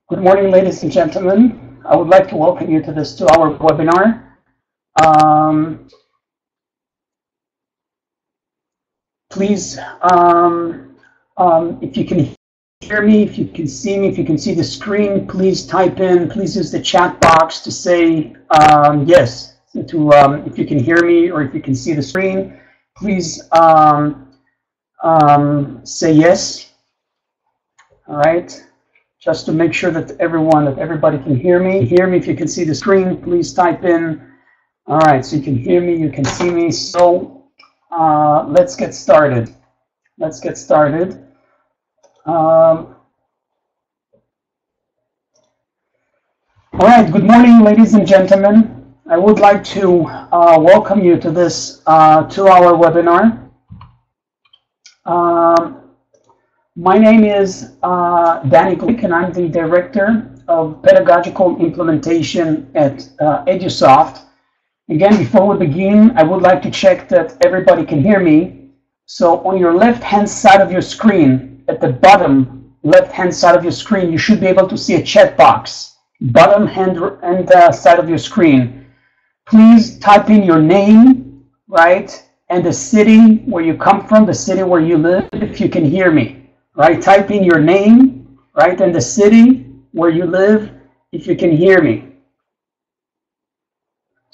Good morning, ladies and gentlemen. I would like to welcome you to this 2-hour webinar. Please, if you can hear me, if you can see me, if you can see the screen, please type in, please use the chat box to say yes, if you can hear me or if you can see the screen, please say yes. All right. Just to make sure that everybody can hear me. If you can see the screen, please type in. All right, so you can hear me, you can see me. So let's get started. All right, good morning, ladies and gentlemen. I would like to welcome you to this 2-hour webinar. My name is Danny Glick, and I'm the Director of Pedagogical Implementation at EduSoft. Again, before we begin, I would like to check that everybody can hear me. So on your left-hand side of your screen, at the bottom left-hand side of your screen, you should be able to see a chat box. Bottom hand side of your screen. Please type in your name, right, and the city where you come from, the city where you live, if you can hear me. Right, type in your name, right, and the city where you live, if you can hear me.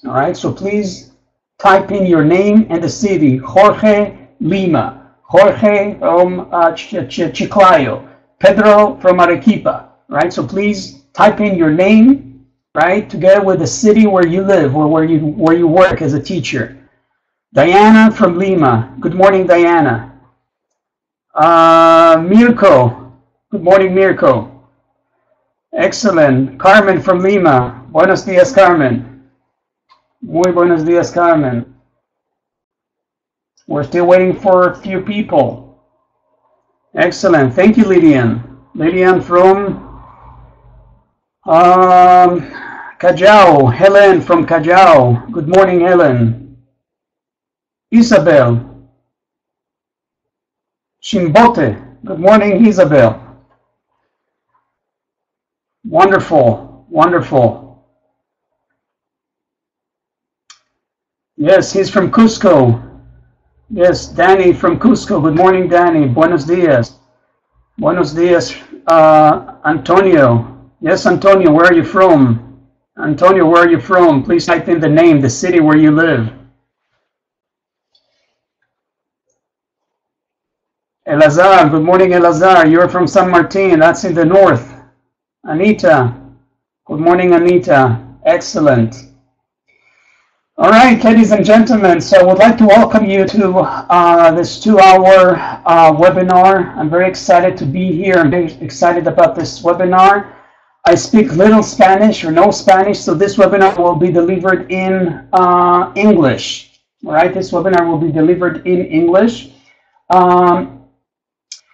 All right, so please type in your name and the city. Jorge, Lima. Jorge from Chiclayo. Pedro from Arequipa. Right, so please type in your name, right, together with the city where you live or where you work as a teacher. Diana from Lima. Good morning, Diana. Mirko, good morning, Mirko. Excellent. Carmen from Lima. Buenos días, Carmen. Muy buenos días, Carmen. We're still waiting for a few people. Excellent. Thank you, Lydian. Lydian from Callao. Helen from Callao. Good morning, Helen. Isabel. Chimbote. Good morning, Isabel. Wonderful, wonderful. Yes, he's from Cusco. Yes, Danny from Cusco. Good morning, Danny. Buenos días. Buenos días, Antonio. Yes, Antonio, where are you from? Antonio, where are you from? Please type in the name, the city where you live. Elazar, good morning, Elazar. You're from San Martin, that's in the north. Anita, good morning, Anita. Excellent. All right, ladies and gentlemen, so I would like to welcome you to this 2-hour webinar. I'm very excited to be here. I'm very excited about this webinar. I speak little Spanish or no Spanish, so this webinar will be delivered in English. All right, this webinar will be delivered in English.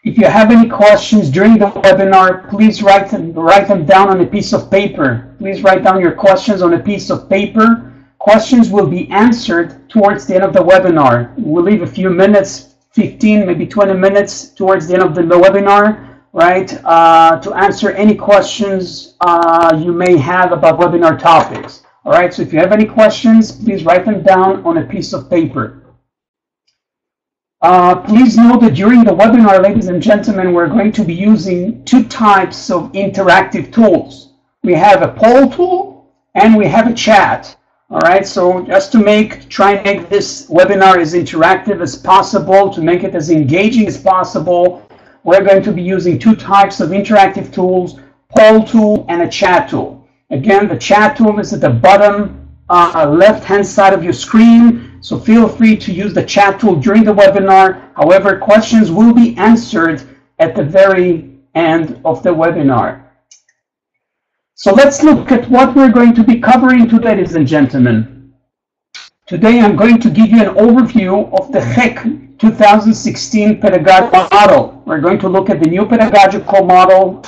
If you have any questions during the webinar, please write them down on a piece of paper. Please write down your questions on a piece of paper. Questions will be answered towards the end of the webinar. We'll leave a few minutes, 15, maybe 20 minutes towards the end of the webinar, right, to answer any questions you may have about webinar topics. All right, so if you have any questions, please write them down on a piece of paper. Please know that during the webinar, ladies and gentlemen, we're going to be using 2 types of interactive tools. We have a poll tool and we have a chat. All right, so just to try and make this webinar as interactive as possible, to make it as engaging as possible, we're going to be using 2 types of interactive tools, poll tool and a chat tool. Again, the chat tool is at the bottom left-hand side of your screen. So feel free to use the chat tool during the webinar. However, questions will be answered at the very end of the webinar. So let's look at what we're going to be covering today, ladies and gentlemen. Today I'm going to give you an overview of the HEC 2016 pedagogical model. We're going to look at the new pedagogical model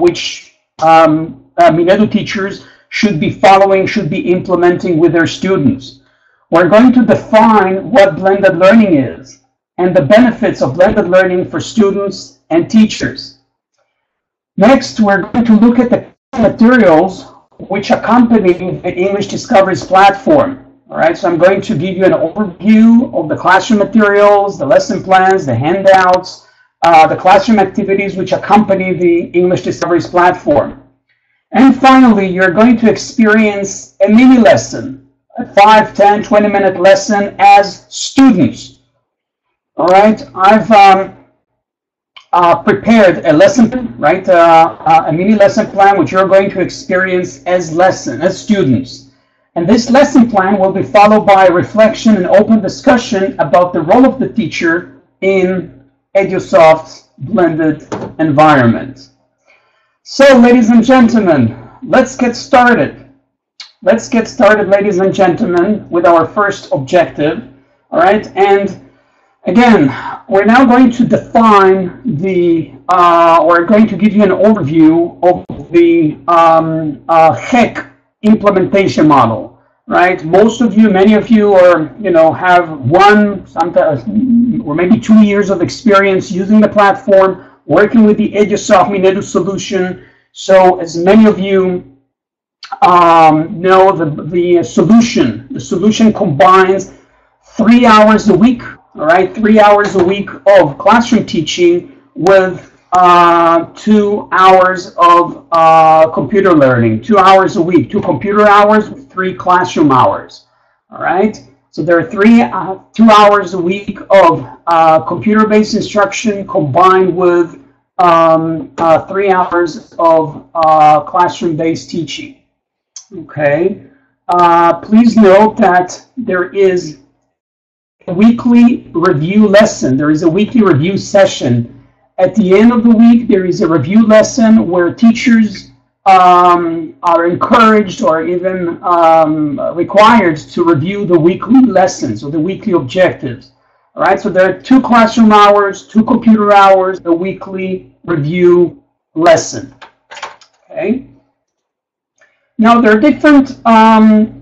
which Minedu teachers should be following, should be implementing with their students. We're going to define what blended learning is and the benefits of blended learning for students and teachers. Next, we're going to look at the materials which accompany the English Discoveries platform. All right, so I'm going to give you an overview of the classroom materials, the lesson plans, the handouts, the classroom activities which accompany the English Discoveries platform. And finally, you're going to experience a mini lesson, a 5, 10, 20-minute lesson as students. All right, I've prepared a lesson plan, right? A mini lesson plan which you're going to experience as students. And this lesson plan will be followed by reflection and open discussion about the role of the teacher in EduSoft's blended environment. So, ladies and gentlemen, let's get started. Let's get started, ladies and gentlemen, with our first objective. All right, and again, we're now going to define we're going to give you an overview of the HEC implementation model, right? Most of you, many of you are, have 1, sometimes, or maybe 2 years of experience using the platform, working with the EduSoft Minedu solution. So as many of you know, the solution combines 3 hours a week. All right, 3 hours a week of classroom teaching with 2 hours of computer learning. 2 hours a week, 2 computer hours, 3 classroom hours. All right, so there are 2 hours a week of computer-based instruction combined with 3 hours of classroom-based teaching. Okay, please note that there is a weekly review lesson. There is a weekly review session. At the end of the week, there is a review lesson where teachers are encouraged or even required to review the weekly lessons or the weekly objectives. All right, so there are 2 classroom hours, 2 computer hours, a weekly review lesson. Okay. Now, there are different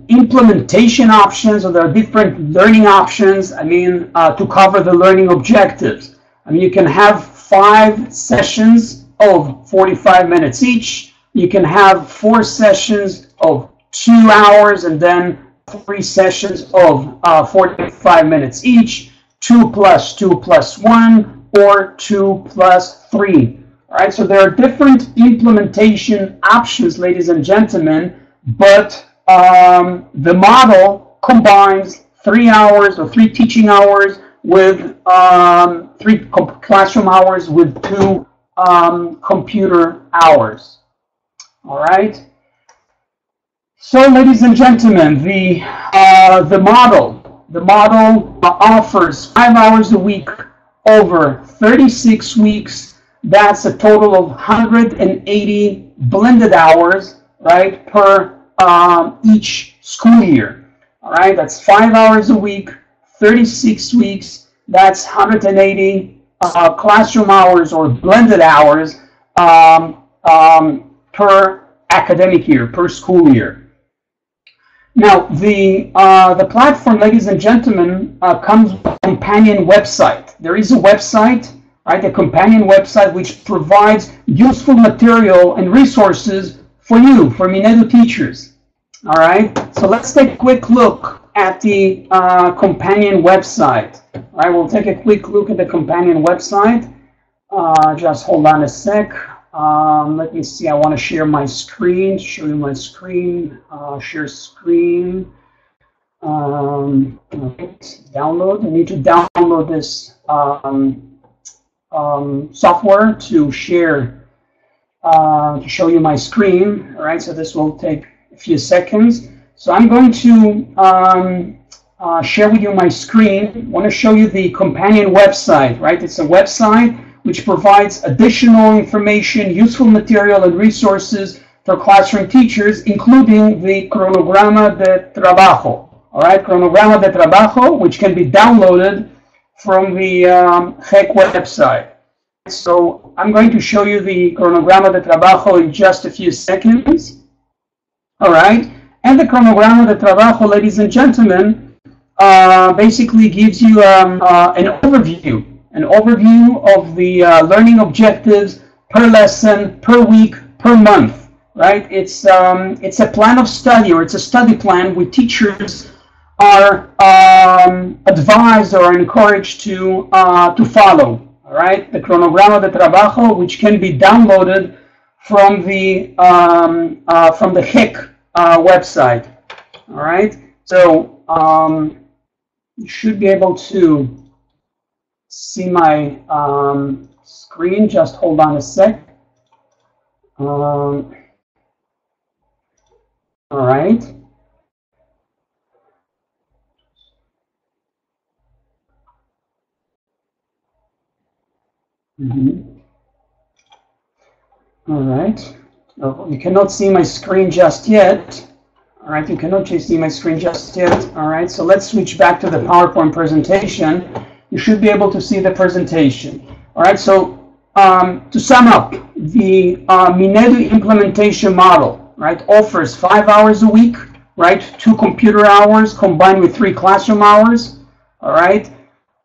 implementation options, or there are different learning options, to cover the learning objectives. You can have 5 sessions of 45 minutes each. You can have 4 sessions of 2 hours and then 3 sessions of 45 minutes each, 2 plus 2 plus 1, or 2 plus 3. All right, so there are different implementation options, ladies and gentlemen, but the model combines 3 hours or 3 teaching hours with 3 classroom hours with 2 computer hours. All right. So, ladies and gentlemen, the model offers 5 hours a week over 36 weeks. That's a total of 180 blended hours, right, per each school year. All right, that's 5 hours a week, 36 weeks. That's 180 classroom hours or blended hours per academic year, per school year. Now, the platform, ladies and gentlemen, comes with a companion website. There is a website, right, a companion website which provides useful material and resources for you, for Minedu teachers. All right, so let's take a quick look at the companion website. All right, we'll take a quick look at the companion website. Just hold on a sec. Let me see, I want to share my screen, show you my screen, share screen. Download, I need to download this software to share, to show you my screen. All right, so this will take a few seconds. So I'm going to share with you my screen. I want to show you the companion website, right? It's a website which provides additional information, useful material, and resources for classroom teachers, including the Cronograma de Trabajo. All right, Cronograma de Trabajo, which can be downloaded from the HEC website. So I'm going to show you the Cronograma de Trabajo in just a few seconds. All right, and the Cronograma de Trabajo, ladies and gentlemen, basically gives you an overview of the learning objectives per lesson, per week, per month, right? It's a plan of study, or it's a study plan with teachers are advised or encouraged to follow. All right, the cronograma de trabajo, which can be downloaded from the HIC website. All right, so you should be able to see my screen. Just hold on a sec. All right. All right. Oh, you cannot see my screen just yet. All right, you cannot see my screen just yet. All right, so let's switch back to the PowerPoint presentation. You should be able to see the presentation. All right, so to sum up, the Minedu implementation model, right, offers 5 hours a week, right, 2 computer hours combined with 3 classroom hours. All right,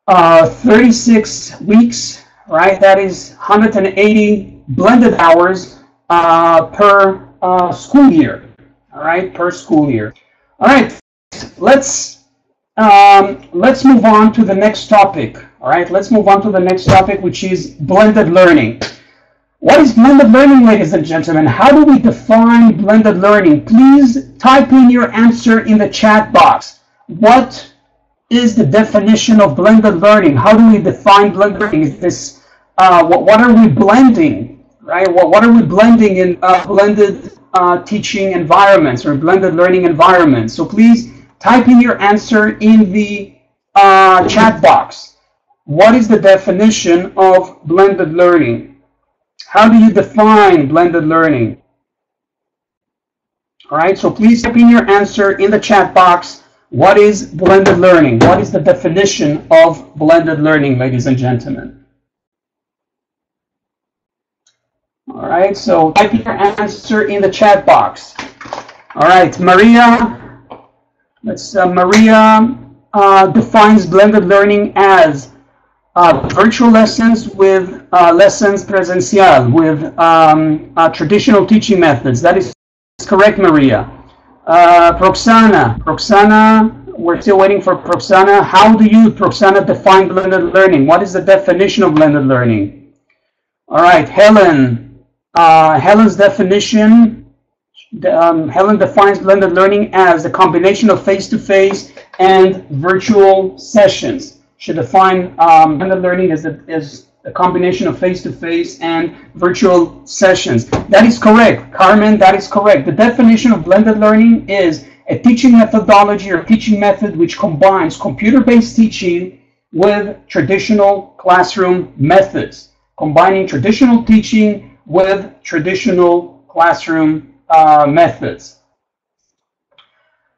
36 weeks. Right, that is 180 blended hours per school year. All right, per school year. All right, let's move on to the next topic. All right, let's move on to the next topic, which is blended learning. What is blended learning, ladies and gentlemen? How do we define blended learning? Please type in your answer in the chat box. What is the definition of blended learning? How do we define blended learning? Is this what are we blending, right? What are we blending in blended teaching environments or blended learning environments? So please type in your answer in the chat box. What is the definition of blended learning? How do you define blended learning? All right, so please type in your answer in the chat box. What is blended learning? What is the definition of blended learning, ladies and gentlemen? All right, so type your answer in the chat box. All right, Maria. Maria defines blended learning as virtual lessons with lessons presencial, with traditional teaching methods. That is correct, Maria. Proxana, we're still waiting for Proxana. How do you, Proxana, define blended learning? What is the definition of blended learning? All right, Helen. Helen's definition, Helen defines blended learning as the combination of face-to-face and virtual sessions. She defines blended learning as a combination of face-to-face and virtual sessions. That is correct, Carmen, that is correct. The definition of blended learning is a teaching methodology or teaching method which combines computer-based teaching with traditional classroom methods, combining traditional teaching with traditional classroom methods.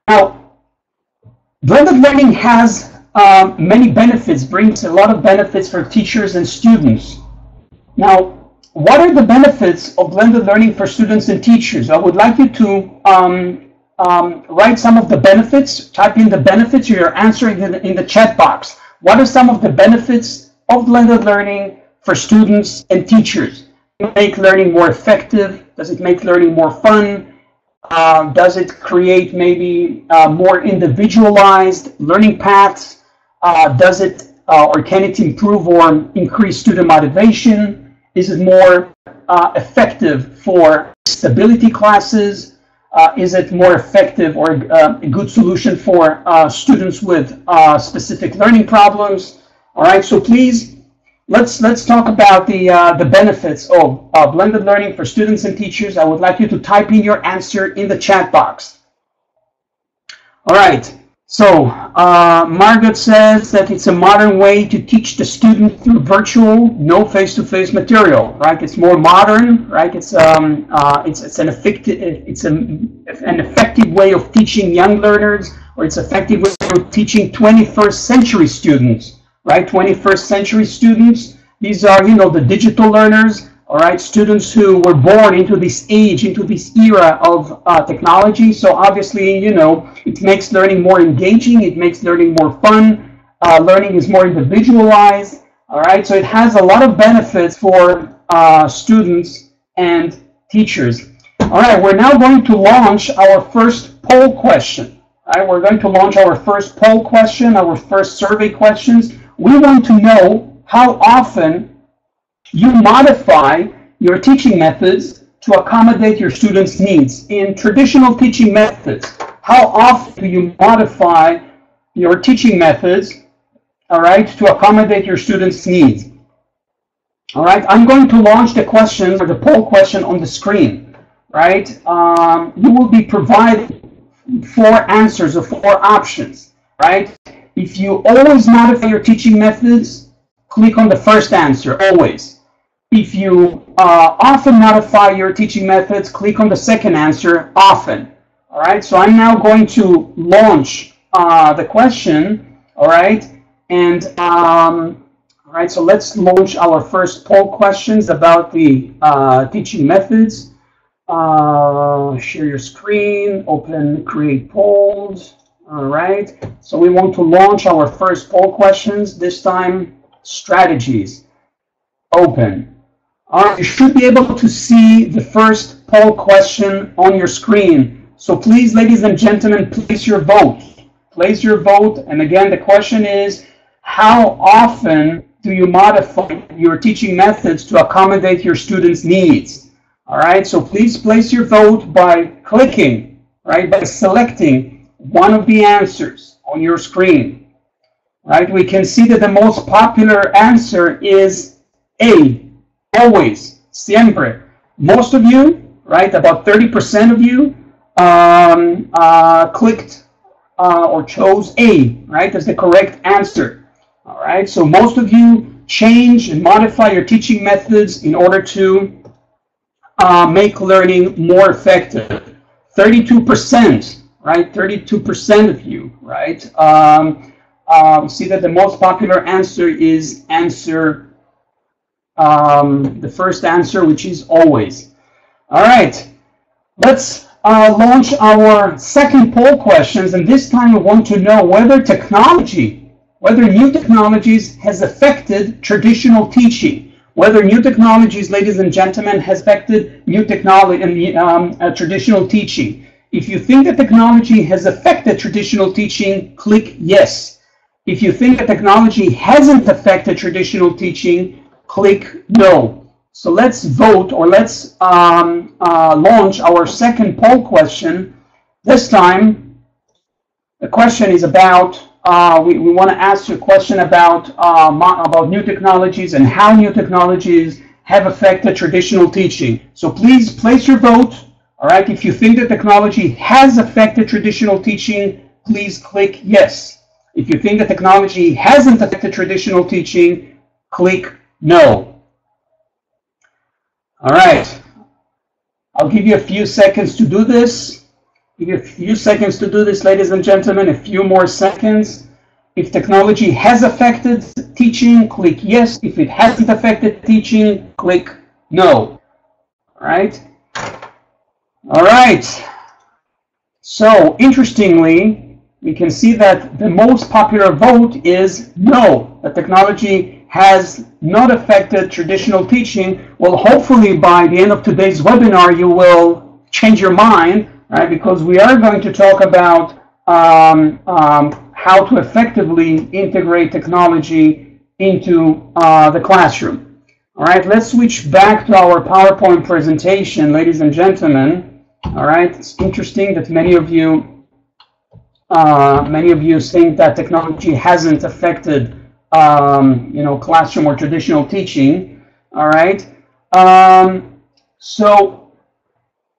Now, blended learning has many benefits, brings a lot of benefits for teachers and students. Now, what are the benefits of blended learning for students and teachers? I would like you to write some of the benefits, type in the benefits, or you're answering in the chat box. What are some of the benefits of blended learning for students and teachers? Does it make learning more effective? Does it make learning more fun? Does it create maybe more individualized learning paths? Does it or can it improve or increase student motivation? Is it more effective for stability classes? Is it more effective or a good solution for students with specific learning problems? All right, so please, let's talk about the benefits of blended learning for students and teachers. I would like you to type in your answer in the chat box. All right, so Margaret says that it's a modern way to teach the student through virtual, no face-to-face material. Right? It's more modern. Right? It's an effective way of teaching young learners, or it's effective way of teaching 21st century students. Right, 21st century students. These are, you know, the digital learners. All right, students who were born into this age, into this era of technology. So obviously, you know, it makes learning more engaging. It makes learning more fun. Learning is more individualized. All right, so it has a lot of benefits for students and teachers. All right, we're now going to launch our first poll question. All right, we're going to launch our first poll question, our first survey questions. We want to know how often you modify your teaching methods to accommodate your students' needs. In traditional teaching methods, how often do you modify your teaching methods, all right, to accommodate your students' needs? All right, I'm going to launch the question, or the poll question, on the screen, right? You will be provided 4 answers or 4 options, right? If you always modify your teaching methods, click on the first answer, always. If you often modify your teaching methods, click on the second answer, often. All right, so I'm now going to launch the question, all right? And, all right, so let's launch our first poll questions about the teaching methods. Share your screen, open, create polls. All right, so we want to launch our first poll questions, this time strategies. Open. All right, you should be able to see the first poll question on your screen. So please, ladies and gentlemen, place your vote. Place your vote. And again, the question is, how often do you modify your teaching methods to accommodate your students' needs? All right, so please place your vote by clicking, right, by selecting one of the answers on your screen. Right, we can see that the most popular answer is A, always, siempre. Most of you, right, about 30% of you clicked or chose A, right, as the correct answer. All right, so most of you change and modify your teaching methods in order to make learning more effective. 32%, right, 32% of you, right, see that the most popular answer is answer, the first answer, which is always. All right, let's launch our second poll questions, and this time we want to know whether new technologies has affected traditional teaching. Whether new technologies, ladies and gentlemen, has affected new technology and traditional teaching. If you think that technology has affected traditional teaching, click yes. If you think that technology hasn't affected traditional teaching, click no. So let's vote, or let's launch our second poll question. This time, the question is about, we want to ask you a question about new technologies and how new technologies have affected traditional teaching. So please place your vote. All right, if you think that technology has affected traditional teaching, please click yes. If you think that technology hasn't affected traditional teaching, click no. All right, I'll give you a few seconds to do this. Give you a few seconds to do this, ladies and gentlemen, a few more seconds. If technology has affected teaching, click yes. If it hasn't affected teaching, click no. All right. All right. So, interestingly, we can see that the most popular vote is no, that technology has not affected traditional teaching. Well, hopefully by the end of today's webinar, you will change your mind, right? Because we are going to talk about how to effectively integrate technology into the classroom. All right, let's switch back to our PowerPoint presentation, ladies and gentlemen. All right, it's interesting that many of you think that technology hasn't affected classroom or traditional teaching. All right, so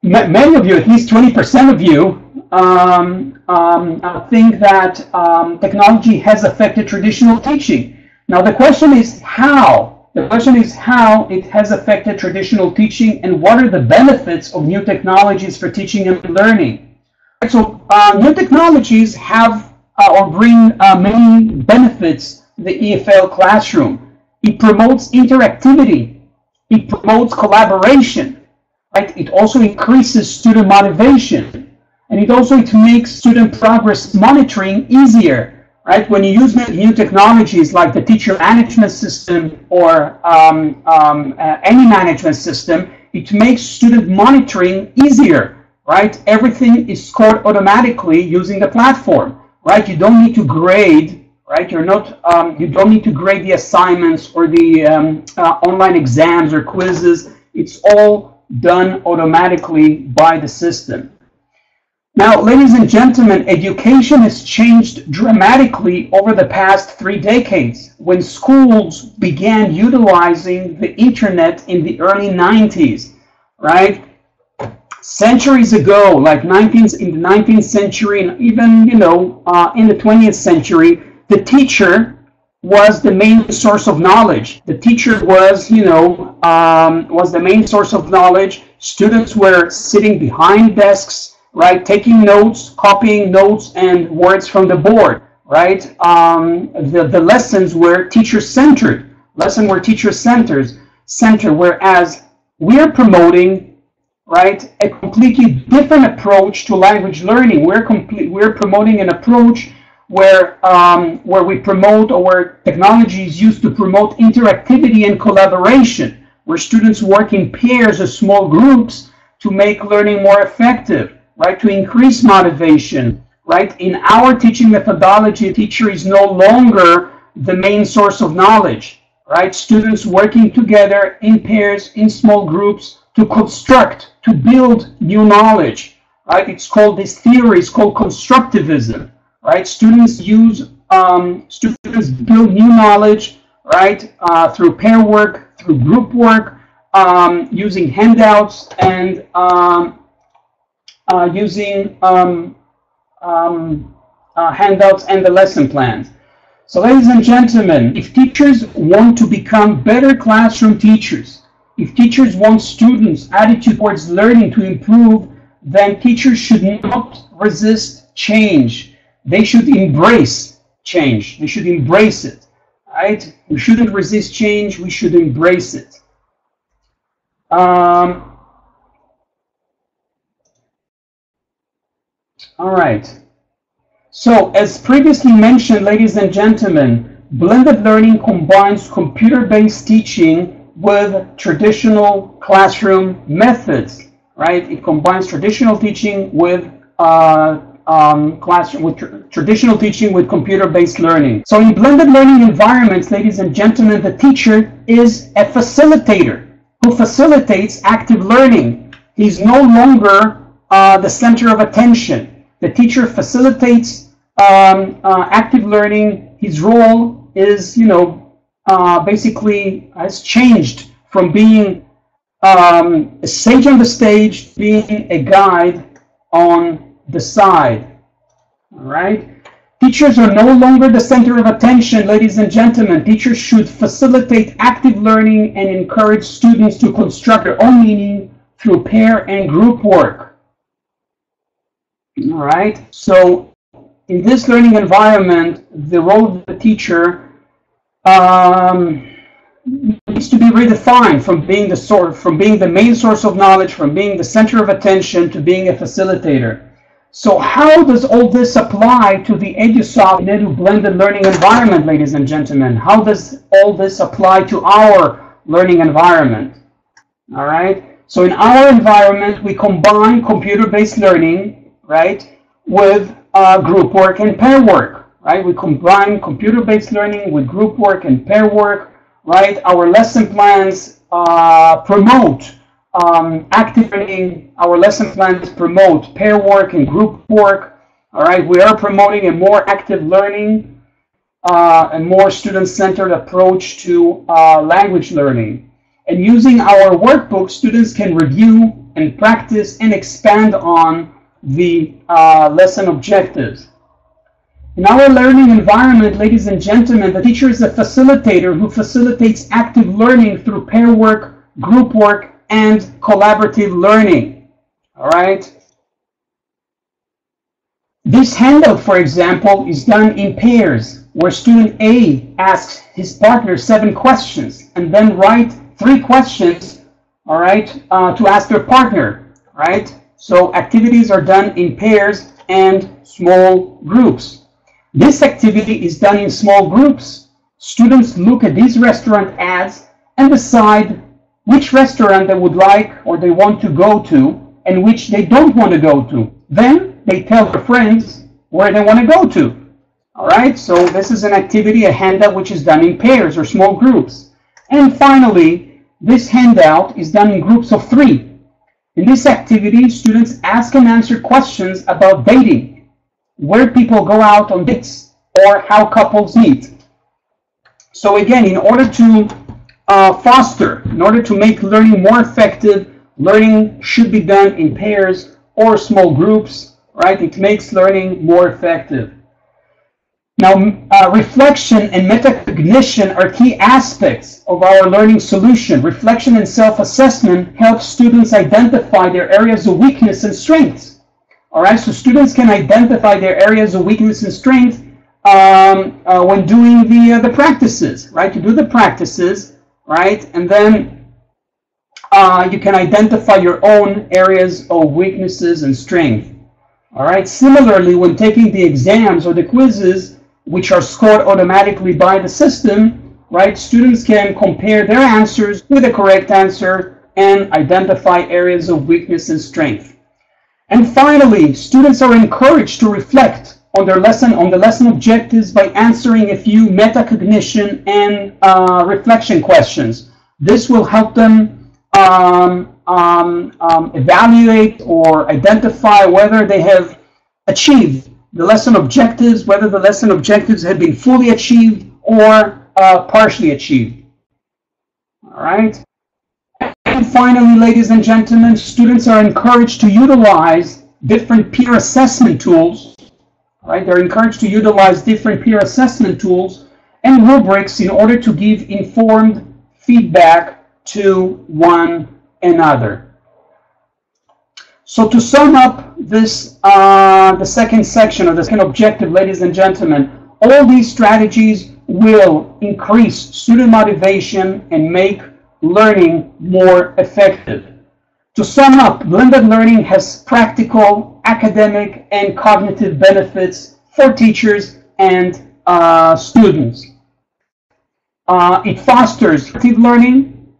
many of you, at least 20% of you, think that technology has affected traditional teaching. Now the question is how. The question is how it has affected traditional teaching and what are the benefits of new technologies for teaching and learning. So new technologies have or bring many benefits to the EFL classroom. It promotes interactivity. It promotes collaboration. Right? It also increases student motivation. And it makes student progress monitoring easier. right? When you use new technologies like the teacher management system or any management system, it makes student monitoring easier, right? Everything is scored automatically using the platform, right? You don't need to grade, right? You don't need to grade the assignments or the online exams or quizzes. It's all done automatically by the system. Now, ladies and gentlemen, education has changed dramatically over the past 3 decades when schools began utilizing the internet in the early 90s, right? Centuries ago, like in the 19th century and even, in the 20th century, the teacher was the main source of knowledge. The teacher was, was the main source of knowledge. Students were sitting behind desks, right, taking notes, copying notes and words from the board, right? The lessons were teacher-centered. Whereas we're promoting, right, a completely different approach to language learning. We're promoting an approach where we promote, or where technology is used to promote interactivity and collaboration, where students work in pairs or small groups to make learning more effective, right, to increase motivation, right? In our teaching methodology, a teacher is no longer the main source of knowledge, right? Students working together in pairs, in small groups, to construct, to build new knowledge, right? It's called, this theory is called constructivism, right? Students build new knowledge, right, through pair work, through group work, using handouts and handouts and the lesson plans. So, ladies and gentlemen, if teachers want to become better classroom teachers, if teachers want students' attitude towards learning to improve, then teachers should not resist change. They should embrace change. They should embrace it, right? We shouldn't resist change. We should embrace it. All right. So, as previously mentioned, ladies and gentlemen, blended learning combines computer-based teaching with traditional classroom methods, right? It combines traditional teaching with traditional teaching with computer-based learning. So, in blended learning environments, ladies and gentlemen, the teacher is a facilitator who facilitates active learning. He's no longer the center of attention. The teacher facilitates active learning. His role is, basically has changed from being a sage on the stage to being a guide on the side. All right? Teachers are no longer the center of attention, ladies and gentlemen. Teachers should facilitate active learning and encourage students to construct their own meaning through pair and group work. All right, so in this learning environment, the role of the teacher needs to be redefined from being the main source of knowledge, from being the center of attention, to being a facilitator. So how does all this apply to the EduSoft and Edu blended learning environment, ladies and gentlemen? How does all this apply to our learning environment? All right, so in our environment, we combine computer-based learning, right, with group work and pair work, right? We combine computer-based learning with group work and pair work, right? Our lesson plans promote active learning. Our lesson plans promote pair work and group work, all right? We are promoting a more active learning, a more student-centered approach to language learning. And using our workbook, students can review and practice and expand on the lesson objectives. In our learning environment, ladies and gentlemen, the teacher is a facilitator who facilitates active learning through pair work, group work, and collaborative learning. All right? This handout, for example, is done in pairs, where student A asks his partner 7 questions and then write 3 questions, all right, to ask their partner, right? So activities are done in pairs and small groups. This activity is done in small groups. Students look at these restaurant ads and decide which restaurant they would like or they want to go to and which they don't want to go to. Then they tell their friends where they want to go to. All right, so this is an activity, a handout, which is done in pairs or small groups. And finally, this handout is done in groups of 3. In this activity, students ask and answer questions about dating, where people go out on dates, or how couples meet. So again, in order to in order to make learning more effective, learning should be done in pairs or small groups, right? It makes learning more effective. Now, reflection and metacognition are key aspects of our learning solution. Reflection and self-assessment help students identify their areas of weakness and strengths. All right, so students can identify their areas of weakness and strength when doing the practices, right? To do the practices, right? And then you can identify your own areas of weaknesses and strength. All right, similarly, when taking the exams or the quizzes, which are scored automatically by the system, right? Students can compare their answers with the correct answer and identify areas of weakness and strength. And finally, students are encouraged to reflect on their lesson, on the lesson objectives by answering a few metacognition and reflection questions. This will help them evaluate or identify whether they have achieved the lesson objectives, whether the lesson objectives have been fully achieved or partially achieved. All right. And finally, ladies and gentlemen, students are encouraged to utilize different peer assessment tools. Right? They're encouraged to utilize different peer assessment tools and rubrics in order to give informed feedback to one another. So to sum up this, the second section or the second objective, ladies and gentlemen, all these strategies will increase student motivation and make learning more effective. To sum up, blended learning has practical, academic, and cognitive benefits for teachers and students. It fosters collaborative learning,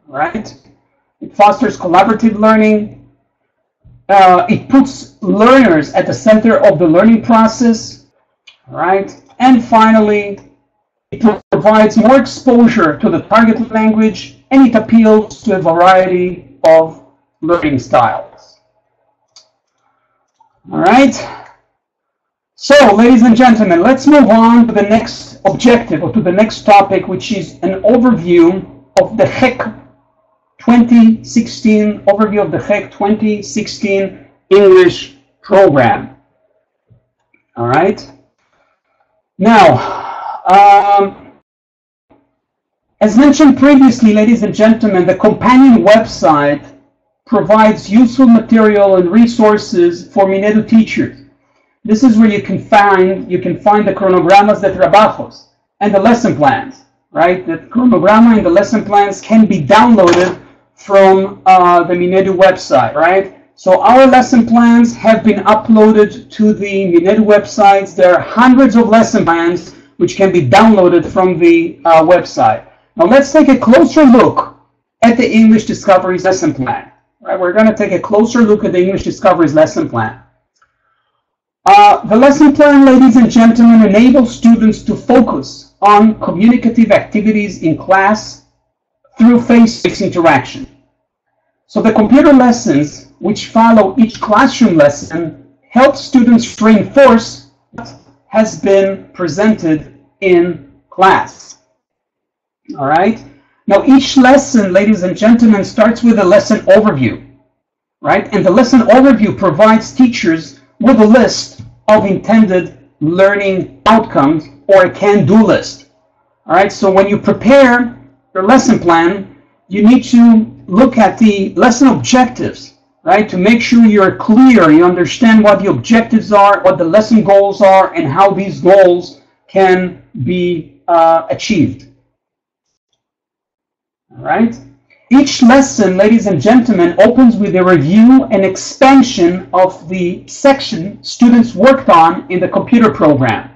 right? It fosters collaborative learning. It puts learners at the center of the learning process, right? And finally, it provides more exposure to the target language, and it appeals to a variety of learning styles. All right. So, ladies and gentlemen, let's move on to the next objective or to the next topic, which is an overview of the HEC 2016 overview of the HEC 2016 English program. All right. Now, as mentioned previously, ladies and gentlemen, the companion website provides useful material and resources for Minedu teachers. This is where you can find the cronogramas de trabajos and the lesson plans, right? The chronograma and the lesson plans can be downloaded from the Minedu website, right? So our lesson plans have been uploaded to the Minedu websites. There are hundreds of lesson plans which can be downloaded from the website. Now let's take a closer look at the English Discoveries lesson plan. Right? We're going to take a closer look at the English Discoveries lesson plan. The lesson plan, ladies and gentlemen, enables students to focus on communicative activities in class through face-to-face interaction. So the computer lessons, which follow each classroom lesson, help students reinforce what has been presented in class. All right. Now each lesson, ladies and gentlemen, starts with a lesson overview, right? And the lesson overview provides teachers with a list of intended learning outcomes or a can-do list. All right. So when you prepare your lesson plan, you need to look at the lesson objectives, right? To make sure you're clear, you understand what the objectives are, what the lesson goals are, and how these goals can be achieved. All right. Each lesson, ladies and gentlemen, opens with a review and expansion of the section students worked on in the computer program.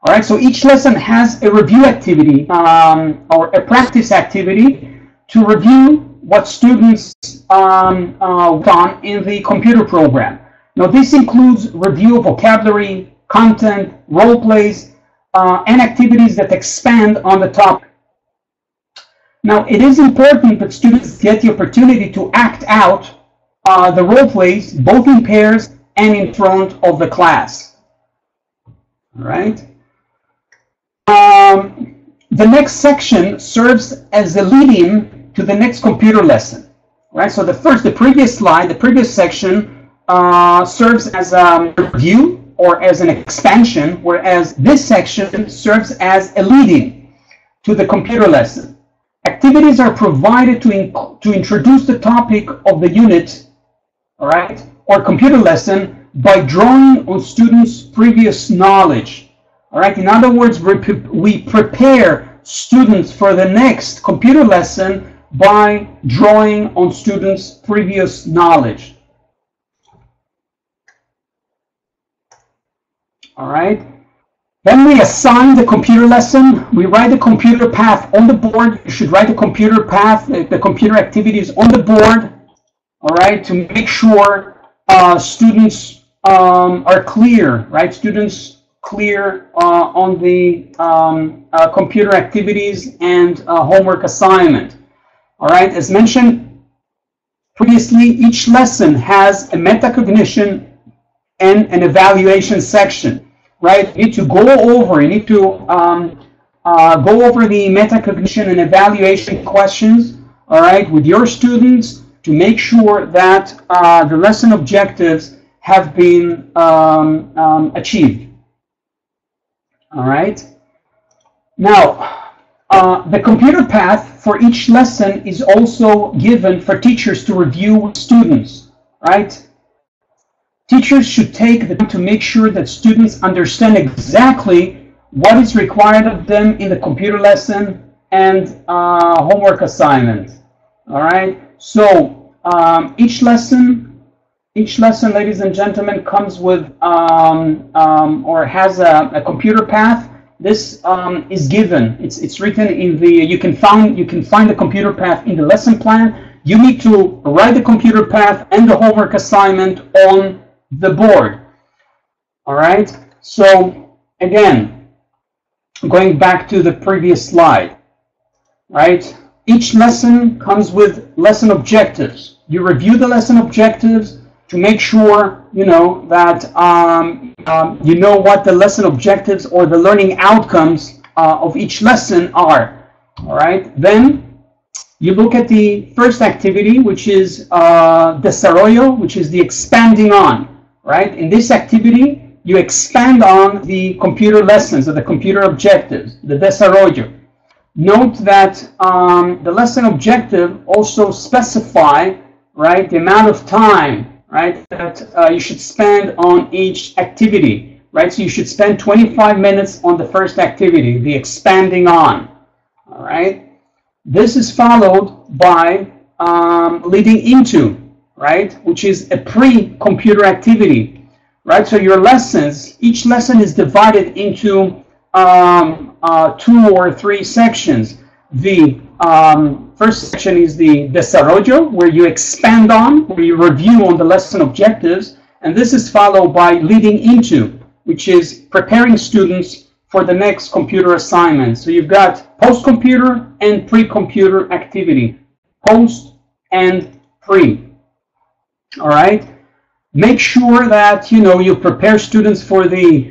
All right, so each lesson has a review activity or a practice activity to review what students worked on in the computer program. Now, this includes review of vocabulary, content, role plays, and activities that expand on the topic. Now, it is important that students get the opportunity to act out the role plays, both in pairs and in front of the class. All right. The next section serves as a lead-in to the next computer lesson. Right. So the previous slide, the previous section serves as a review or as an expansion, whereas this section serves as a lead-in to the computer lesson. Activities are provided to introduce the topic of the unit, all right, or computer lesson by drawing on students' previous knowledge. All right. In other words, we prepare students for the next computer lesson by drawing on students' previous knowledge. All right. Then we assign the computer lesson. We write the computer path on the board. You should write the computer path, the computer activities on the board, all right, to make sure students are clear, right? Students clear on the computer activities and homework assignment. All right, as mentioned previously, each lesson has a metacognition and an evaluation section. Right, you need to go over. You need to go over the metacognition and evaluation questions. All right, with your students to make sure that the lesson objectives have been achieved. All right. Now, the computer path for each lesson is also given for teachers to review with students. Right. Teachers should take the time to make sure that students understand exactly what is required of them in the computer lesson and homework assignment. All right. So each lesson, ladies and gentlemen, comes with or has a computer path. This is given. It's written in the. You can find the computer path in the lesson plan. You need to write the computer path and the homework assignment on the board. All right. So again, going back to the previous slide, right? Each lesson comes with lesson objectives. You review the lesson objectives to make sure you know that you know what the lesson objectives or the learning outcomes of each lesson are. All right. Then you look at the first activity, which is desarrollo, which is the expanding on. Right? In this activity, you expand on the computer lessons or the computer objectives, the desarrollo. Note that the lesson objective also specify, right, the amount of time, right, that you should spend on each activity, right? So you should spend 25 minutes on the first activity, the expanding on, all right? This is followed by leading into, right, which is a pre-computer activity, right? So your lessons, each lesson is divided into 2 or 3 sections. The first section is the desarrollo, where you expand on, where you review on the lesson objectives, and this is followed by leading into, which is preparing students for the next computer assignment. So you've got post-computer and pre-computer activity, post and pre. All right. Make sure that you prepare students for the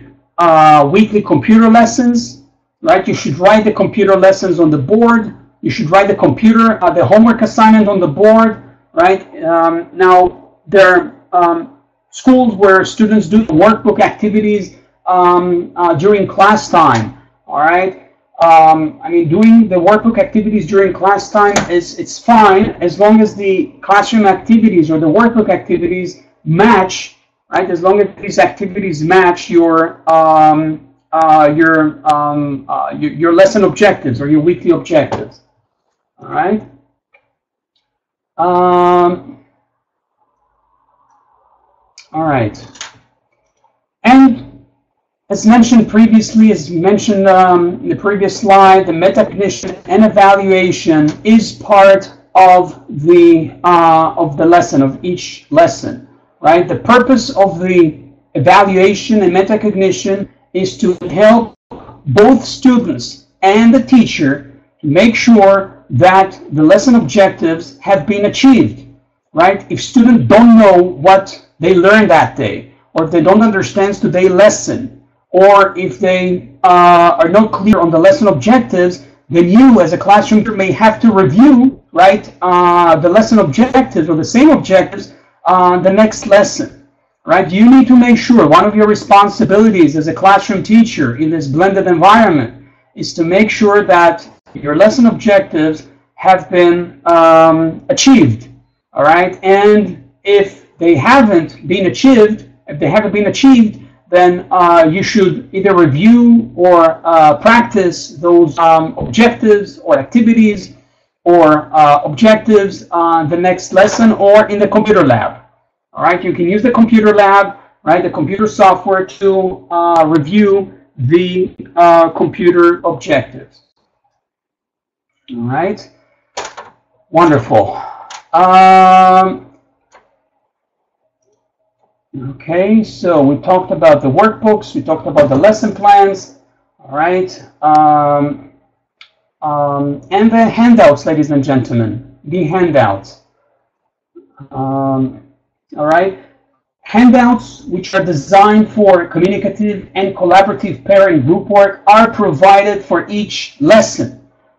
weekly computer lessons. Right. You should write the computer lessons on the board. You should write the homework assignment on the board. Right. Now there are schools where students do workbook activities during class time. All right. I mean, doing the workbook activities during class time it's fine as long as the classroom activities or the workbook activities match, right? As long as these activities match your lesson objectives or your weekly objectives. All right. All right. And as mentioned previously, as mentioned in the previous slide, the metacognition and evaluation is part of the lesson, of each lesson, right? The purpose of the evaluation and metacognition is to help both students and the teacher to make sure that the lesson objectives have been achieved, right? If students don't know what they learned that day, or if they don't understand today's lesson, or if they are not clear on the lesson objectives, then you as a classroom may have to review, right, the lesson objectives or the same objectives the next lesson, right? You need to make sure one of your responsibilities as a classroom teacher in this blended environment is to make sure that your lesson objectives have been achieved, all right? And if they haven't been achieved, then you should either review or practice those objectives or activities or objectives on the next lesson or in the computer lab. All right, you can use the computer lab, right, the computer software to review the computer objectives. All right, wonderful. Okay, so we talked about the workbooks, we talked about the lesson plans, all right, and the handouts, ladies and gentlemen, the handouts. All right, handouts which are designed for communicative and collaborative pair and group work are provided for each lesson.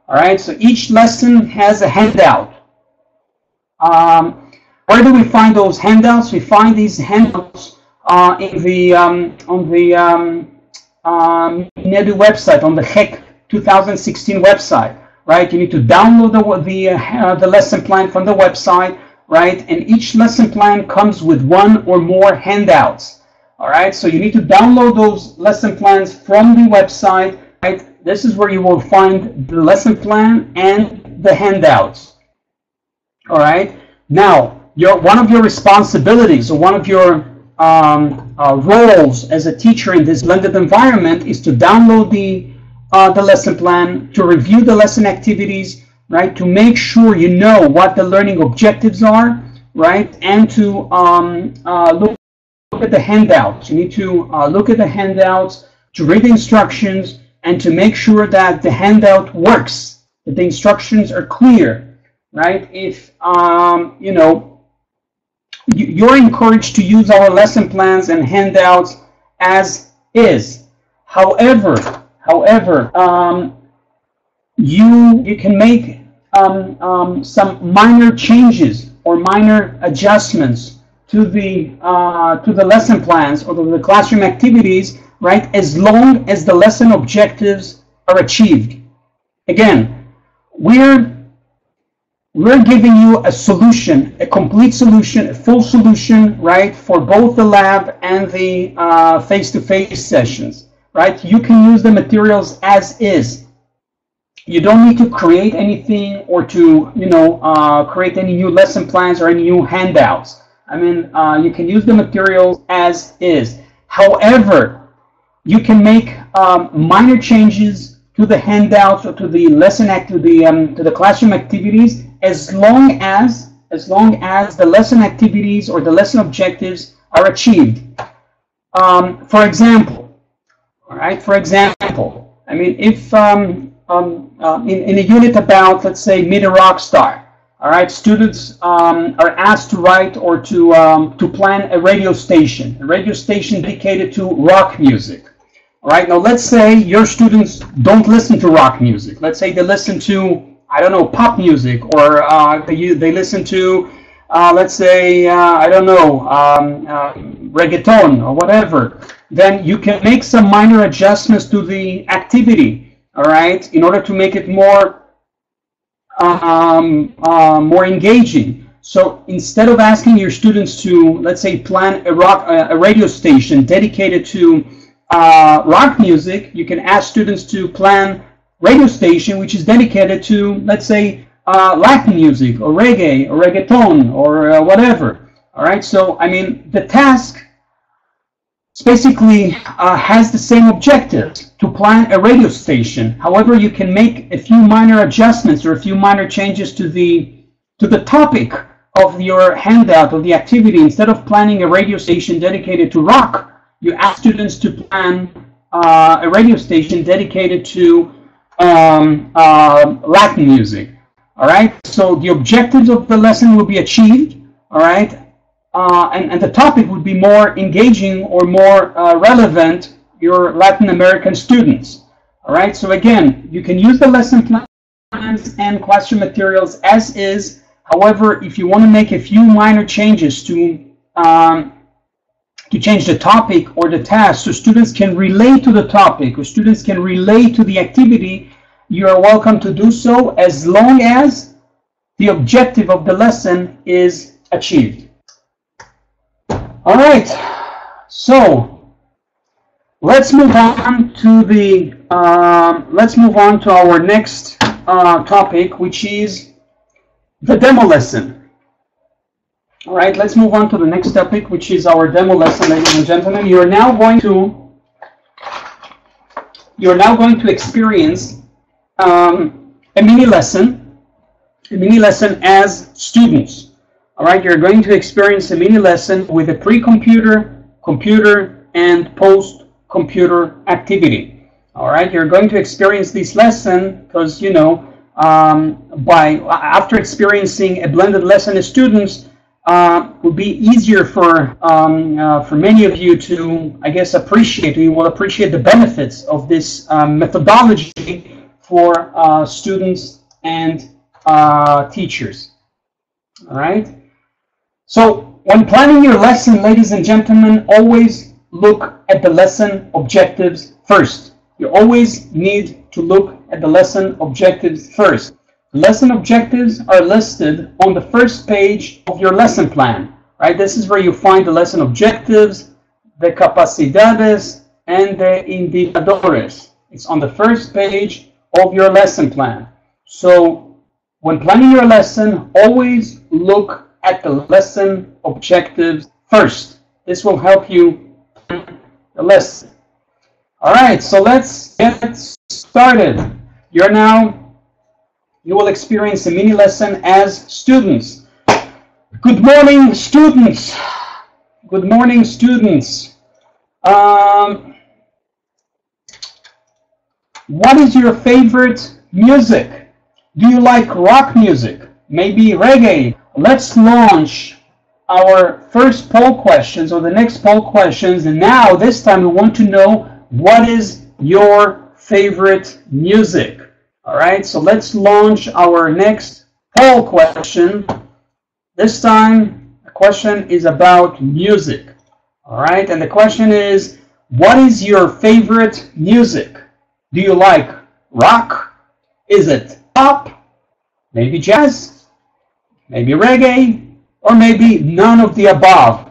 All right, so each lesson has a handout. Where do we find those handouts? We find these handouts in the on the NEDU website, on the HEC 2016 website, right? You need to download the lesson plan from the website, right? And each lesson plan comes with one or more handouts, all right? So you need to download those lesson plans from the website, right? This is where you will find the lesson plan and the handouts, all right? Now, one of your responsibilities or one of your roles as a teacher in this blended environment is to download the lesson plan, to review the lesson activities, right, to make sure you know what the learning objectives are, right, and to look at the handouts. You need to look at the handouts, to read the instructions, and to make sure that the handout works, that the instructions are clear, right? If, you know, you're encouraged to use our lesson plans and handouts as is. However, you can make some minor changes or minor adjustments to the lesson plans or to the classroom activities, right? As long as the lesson objectives are achieved. Again, we're giving you a solution, a complete solution, a full solution, right, for both the lab and the face-to-face sessions, right? You can use the materials as is. You don't need to create anything or to, you know, create any new lesson plans or any new handouts. I mean, you can use the materials as is. However, you can make minor changes to the handouts or to the lesson to the classroom activities as long as the lesson activities or the lesson objectives are achieved. For example, all right. For example, I mean, if in a unit about, let's say, Meet a Rock Star, all right, students are asked to write or to plan a radio station dedicated to rock music. All right, now let's say your students don't listen to rock music. Let's say they listen to, I don't know, pop music, or they listen to, let's say, I don't know, reggaeton or whatever. Then you can make some minor adjustments to the activity, all right, in order to make it more engaging. So instead of asking your students to, let's say, plan a radio station dedicated to rock music, you can ask students to plan radio station which is dedicated to, let's say, Latin music or reggae or reggaeton or whatever. All right, so I mean the task basically has the same objectives to plan a radio station. However, you can make a few minor adjustments or a few minor changes to the topic of your handout of the activity. Instead of planning a radio station dedicated to rock, you ask students to plan a radio station dedicated to Latin music. All right, so the objectives of the lesson will be achieved. All right, and the topic would be more engaging or more relevant your Latin American students. All right, so again, you can use the lesson plans and classroom materials as is. However, if you want to make a few minor changes to change the topic or the task so students can relate to the topic or students can relate to the activity, you are welcome to do so as long as the objective of the lesson is achieved. All right, so let's move on to the our next topic, which is the demo lesson. All right, let's move on to the next topic, which is our demo lesson, ladies and gentlemen. You're now going to experience a mini lesson as students. All right, you're going to experience a mini lesson with a pre-computer, computer, and post-computer activity. All right, you're going to experience this lesson because, you know, after experiencing a blended lesson as students, will be easier for many of you to, I guess, appreciate. You will appreciate the benefits of this methodology for students and teachers. All right. So when planning your lesson, ladies and gentlemen, always look at the lesson objectives first. You always need to look at the lesson objectives first. Lesson objectives are listed on the first page of your lesson plan, right? This is where you find the lesson objectives, the capacidades, and the indicadores. It's on the first page of your lesson plan. So when planning your lesson, always look at the lesson objectives first. This will help you plan the lesson. All right, so let's get started. You will experience a mini lesson as students. Good morning, students. Good morning, students. What is your favorite music? Do you like rock music? Maybe reggae? Let's launch our first poll questions or the next poll questions. And now, this time, we want to know what is your favorite music. All right, so let's launch our next poll question. This time, the question is about music. All right, and the question is, what is your favorite music? Do you like rock? Is it pop? Maybe jazz? Maybe reggae? Or maybe none of the above?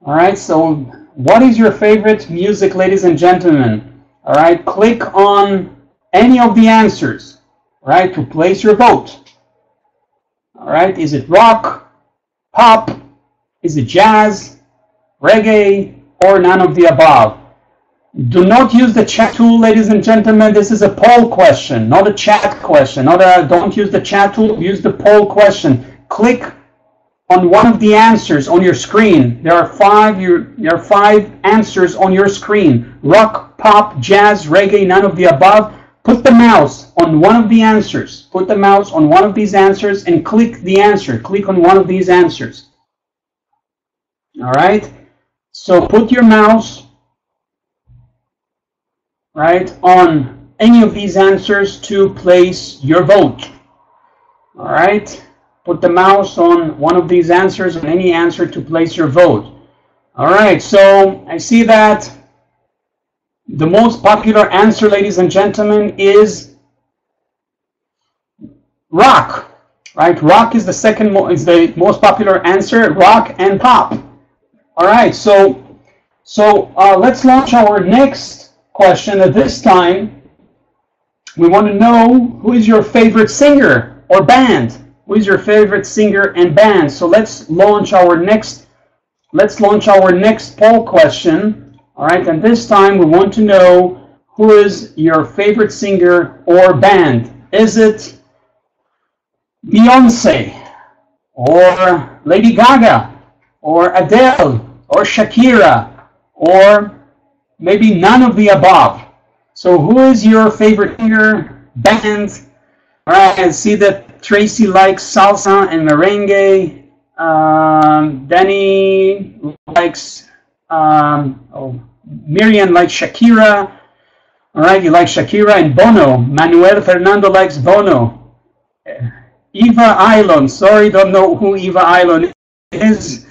All right, so what is your favorite music, ladies and gentlemen? All right, click on any of the answers, right, to place your vote. All right, is it rock, pop, is it jazz, reggae, or none of the above? Do not use the chat tool, ladies and gentlemen. This is a poll question, not a chat question. Don't use the chat tool, use the poll question. Click on one of the answers on your screen. There are five answers on your screen. Rock, pop, jazz, reggae, none of the above. Put the mouse on one of the answers. Put the mouse on one of these answers and click the answer. Click on one of these answers. All right? So put your mouse right on any of these answers to place your vote. All right? Put the mouse on one of these answers, on any answer to place your vote. All right, so I see that the most popular answer, ladies and gentlemen, is rock. Right? Rock is the most popular answer. Rock and pop. All right. So let's launch our next question. At this time, we want to know who is your favorite singer. or band? Who is your favorite singer and band? So let's launch our next poll question. All right, and this time we want to know who is your favorite singer or band. Is it Beyonce, or Lady Gaga, or Adele, or Shakira, or maybe none of the above? So who is your favorite singer, band? All right, I see that Tracy likes salsa and merengue. Danny likes, Miriam likes Shakira. All right, you like Shakira and Bono. Manuel Fernando likes Bono. Eva Ailon, sorry, don't know who Eva Ailon is.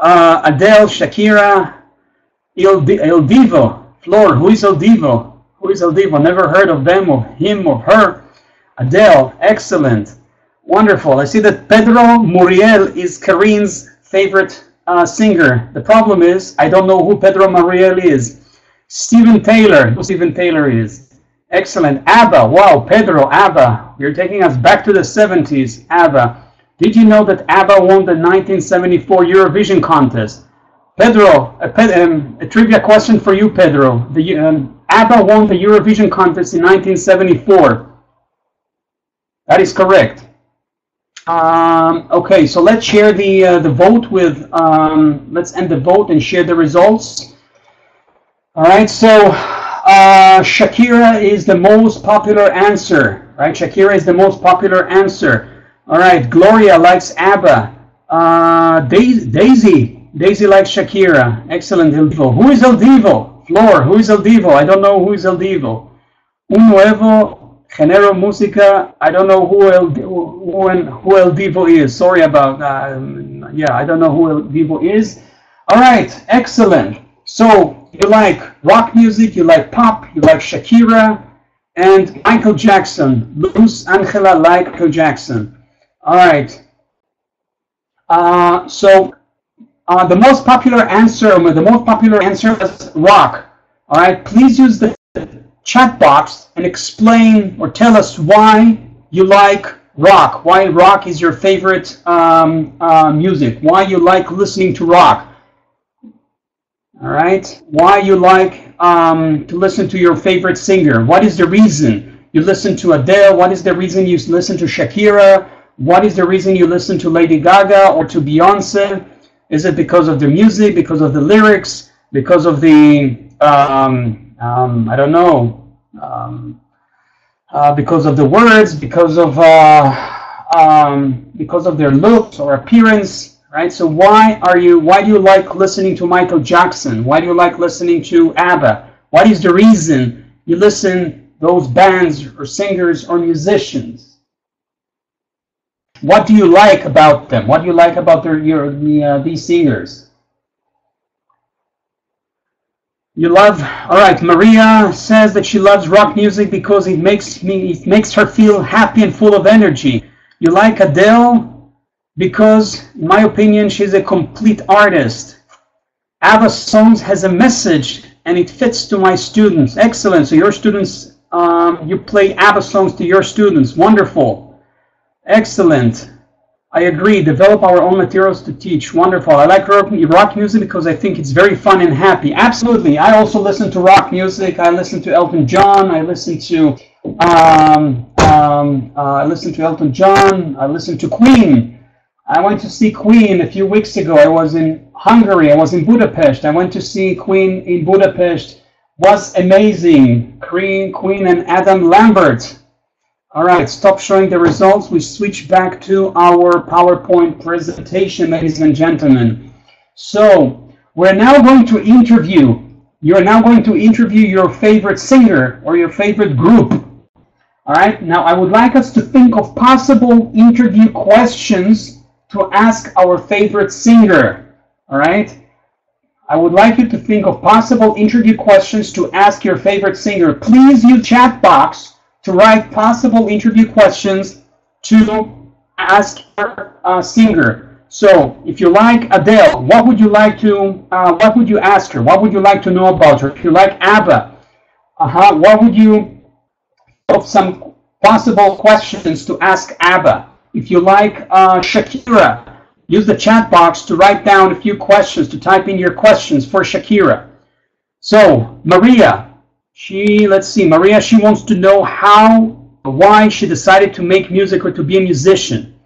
Adele, Shakira, El Divo. Flor, who is El Divo? Who is El Divo? Never heard of them, of him, of her. Adele, excellent. Wonderful. I see that Pedro Muriel is Karin's favorite singer. The problem is, I don't know who Pedro Muriel is. Steven Taylor, who Steven Taylor is. Excellent. ABBA, wow, Pedro, ABBA. You're taking us back to the 70s, ABBA. Did you know that ABBA won the 1974 Eurovision contest? Pedro, a trivia question for you, Pedro. ABBA won the Eurovision contest in 1974. That is correct. Okay, so let's share the vote with, let's end the vote and share the results. All right, so Shakira is the most popular answer, right? Shakira is the most popular answer. All right, Gloria likes ABBA. Daisy likes Shakira. Excellent, El Divo. Who is El Divo? Flor, who is El Divo? I don't know who is El Divo. Un Nuevo Género Música, I don't know who El Divo is. Sorry about that. Yeah, I don't know who El Divo is. All right, excellent. So you like rock music, you like pop, you like Shakira, and Michael Jackson. Luz Angela like Michael Jackson. All right. So the most popular answer is rock. All right. Please use the chat box and explain or tell us why you like rock. Why rock is your favorite music. Why you like listening to rock. All right. Why you like to listen to your favorite singer. What is the reason you listen to Adele? What is the reason you listen to Shakira? What is the reason you listen to Lady Gaga or to Beyonce? Is it because of the music, because of the lyrics, because of the, I don't know, because of the words, because of their looks or appearance, right? So why do you like listening to Michael Jackson? Why do you like listening to ABBA? What is the reason you listen those bands or singers or musicians? What do you like about them? What do you like about these singers? You love, all right, Maria says that she loves rock music because it makes her feel happy and full of energy. You like Adele because, in my opinion, she's a complete artist. ABBA songs has a message and it fits to my students. Excellent. So your students, you play ABBA songs to your students. Wonderful. Excellent. I agree. Develop our own materials to teach. Wonderful. I like rock music because I think it's very fun and happy. Absolutely. I also listen to rock music. I listen to Elton John. I listen to Elton John. I listen to Queen. I went to see Queen a few weeks ago. I was in Hungary. I was in Budapest. I went to see Queen in Budapest. Was amazing. Queen and Adam Lambert. All right, stop showing the results. We switch back to our PowerPoint presentation, ladies and gentlemen. So we're now going to interview. You're now going to interview your favorite singer or your favorite group. All right, now I would like us to think of possible interview questions to ask our favorite singer. All right, I would like you to think of possible interview questions to ask your favorite singer. Please use chat box to write possible interview questions to ask your singer. So, if you like Adele, what would you like to? What would you ask her? What would you like to know about her? If you like ABBA, what would you? Of some possible questions to ask Abba. If you like Shakira, use the chat box to write down a few questions, to type in your questions for Shakira. So, Maria, let's see, Maria, she wants to know why she decided to make music or to be a musician.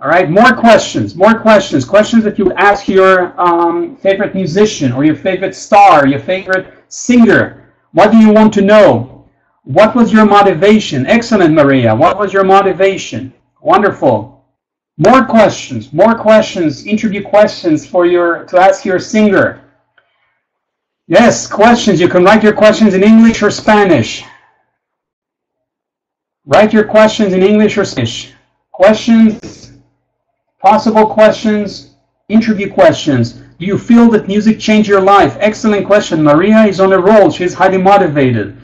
All right, more questions questions that you would ask your favorite musician or your favorite star, your favorite singer. What do you want to know? What was your motivation? Excellent, Maria. What was your motivation? Wonderful. More questions, interview questions to ask your singer. Yes, questions. You can write your questions in English or Spanish. Write your questions in English or Spanish. Questions, possible questions, interview questions. Do you feel that music changed your life? Excellent question. Maria is on a roll. She's highly motivated.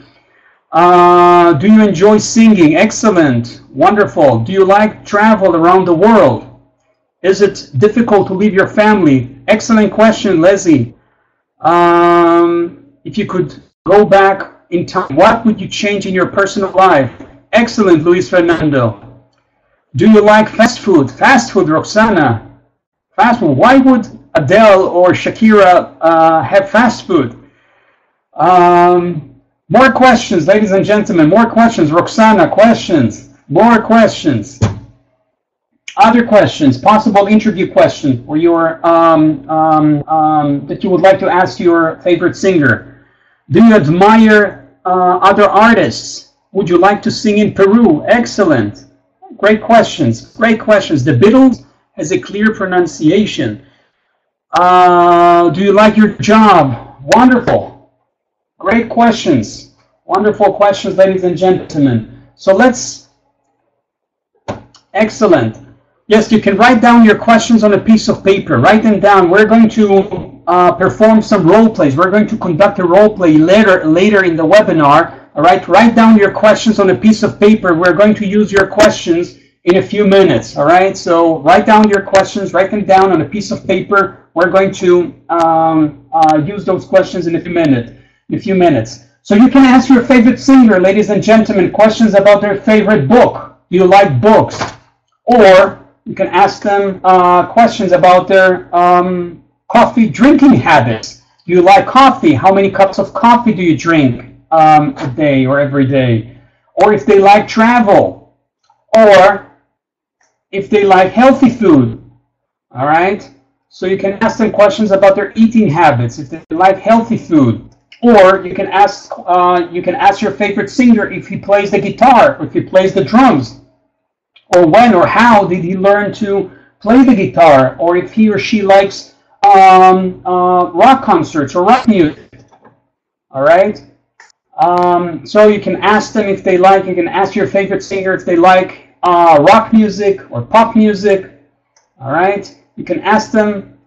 Do you enjoy singing? Excellent. Wonderful. Do you like travel around the world? Is it difficult to leave your family? Excellent question, Leslie. If you could go back in time, what would you change in your personal life? Excellent, Luis Fernando. Do you like fast food? Fast food, Roxana. Fast food. Why would Adele or Shakira have fast food? More questions, ladies and gentlemen. More questions. Roxana, questions. More questions. Other questions. Possible interview questions or your that you would like to ask your favorite singer. Do you admire other artists? Would you like to sing in Peru? Excellent. Great questions. Great questions. The Beatles has a clear pronunciation. Do you like your job? Wonderful. Great questions. Wonderful questions, ladies and gentlemen. So excellent. Yes, you can write down your questions on a piece of paper. Write them down. We're going to perform some role plays. We're going to conduct a role play later in the webinar. All right, write down your questions on a piece of paper. We're going to use your questions in a few minutes. All right, so write down your questions. Write them down on a piece of paper. We're going to use those questions in a few minutes. So you can ask your favorite singer, ladies and gentlemen, questions about their favorite book. Do you like books? Or you can ask them questions about their coffee drinking habits. Do you like coffee? How many cups of coffee do you drink a day or every day? Or if they like travel, or if they like healthy food. All right? So you can ask them questions about their eating habits, if they like healthy food. Or you can ask your favorite singer if he plays the guitar, or if he plays the drums. Or when or how did he learn to play the guitar, or if he or she likes rock concerts or rock music. All right. So you can ask them if they like. You can ask your favorite singer if they like rock music or pop music. All right. You can ask them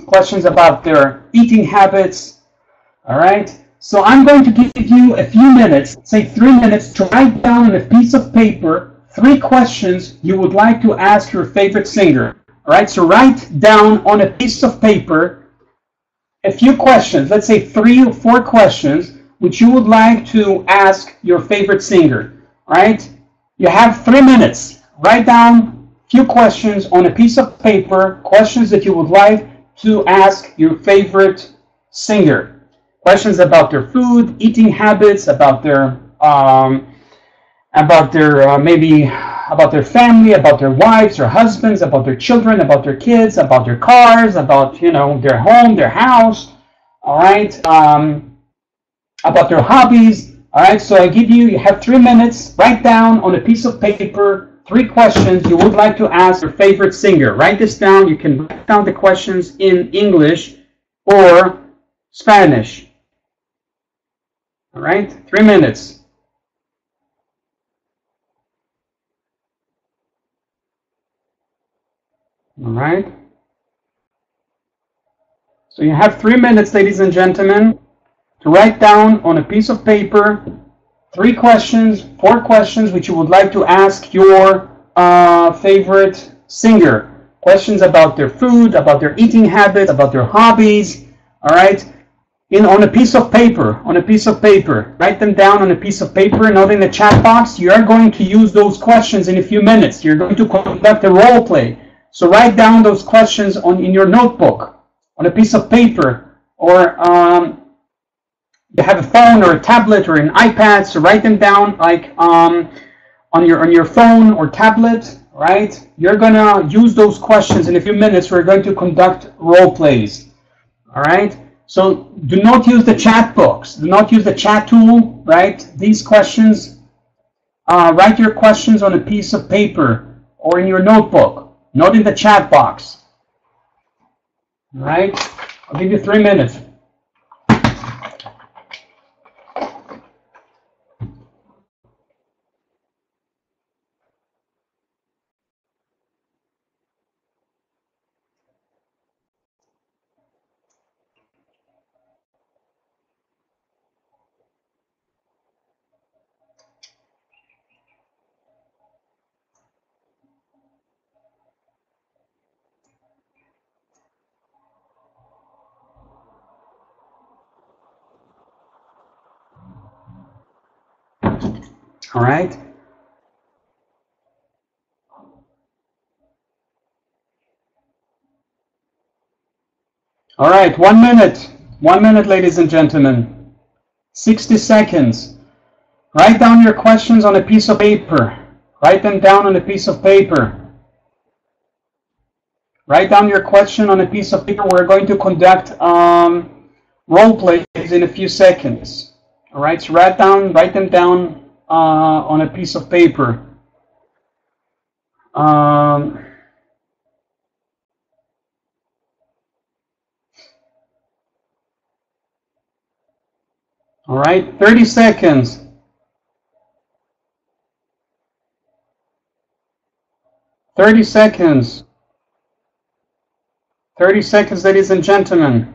questions about their eating habits. All right. So I'm going to give you a few minutes, say 3 minutes, to write down on a piece of paper 3 questions you would like to ask your favorite singer. All right, so write down on a piece of paper a few questions, let's say 3 or 4 questions, which you would like to ask your favorite singer. All right, you have 3 minutes. Write down a few questions on a piece of paper, questions that you would like to ask your favorite singer. Questions about their food, eating habits, about their maybe about their family, about their wives or husbands, about their children, about their kids, about their cars, about their home, their house. All right, about their hobbies. All right, so you have 3 minutes. Write down on a piece of paper 3 questions you would like to ask your favorite singer. Write this down. You can write down the questions in English or Spanish. All right, 3 minutes. All right. So you have 3 minutes, ladies and gentlemen, to write down on a piece of paper 3 questions, 4 questions which you would like to ask your favorite singer. Questions about their food, about their eating habits, about their hobbies. All right. on a piece of paper, write them down on a piece of paper, not in the chat box. You are going to use those questions in a few minutes. You're going to conduct a role play. So write down those questions in your notebook, on a piece of paper, or you have a phone or a tablet or an iPad, so write them down like on your phone or tablet, right? You're gonna use those questions in a few minutes. We're going to conduct role plays, all right? So do not use the chat box. Do not use the chat tool, right? These questions, write your questions on a piece of paper or in your notebook, not in the chat box. All right? I'll give you 3 minutes. All right. All right, 1 minute. 1 minute, ladies and gentlemen. 60 seconds. Write down your questions on a piece of paper. Write them down on a piece of paper. Write down your question on a piece of paper. We're going to conduct role plays in a few seconds. All right, so write them down on a piece of paper. All right, 30 seconds. 30 seconds. 30 seconds, ladies and gentlemen.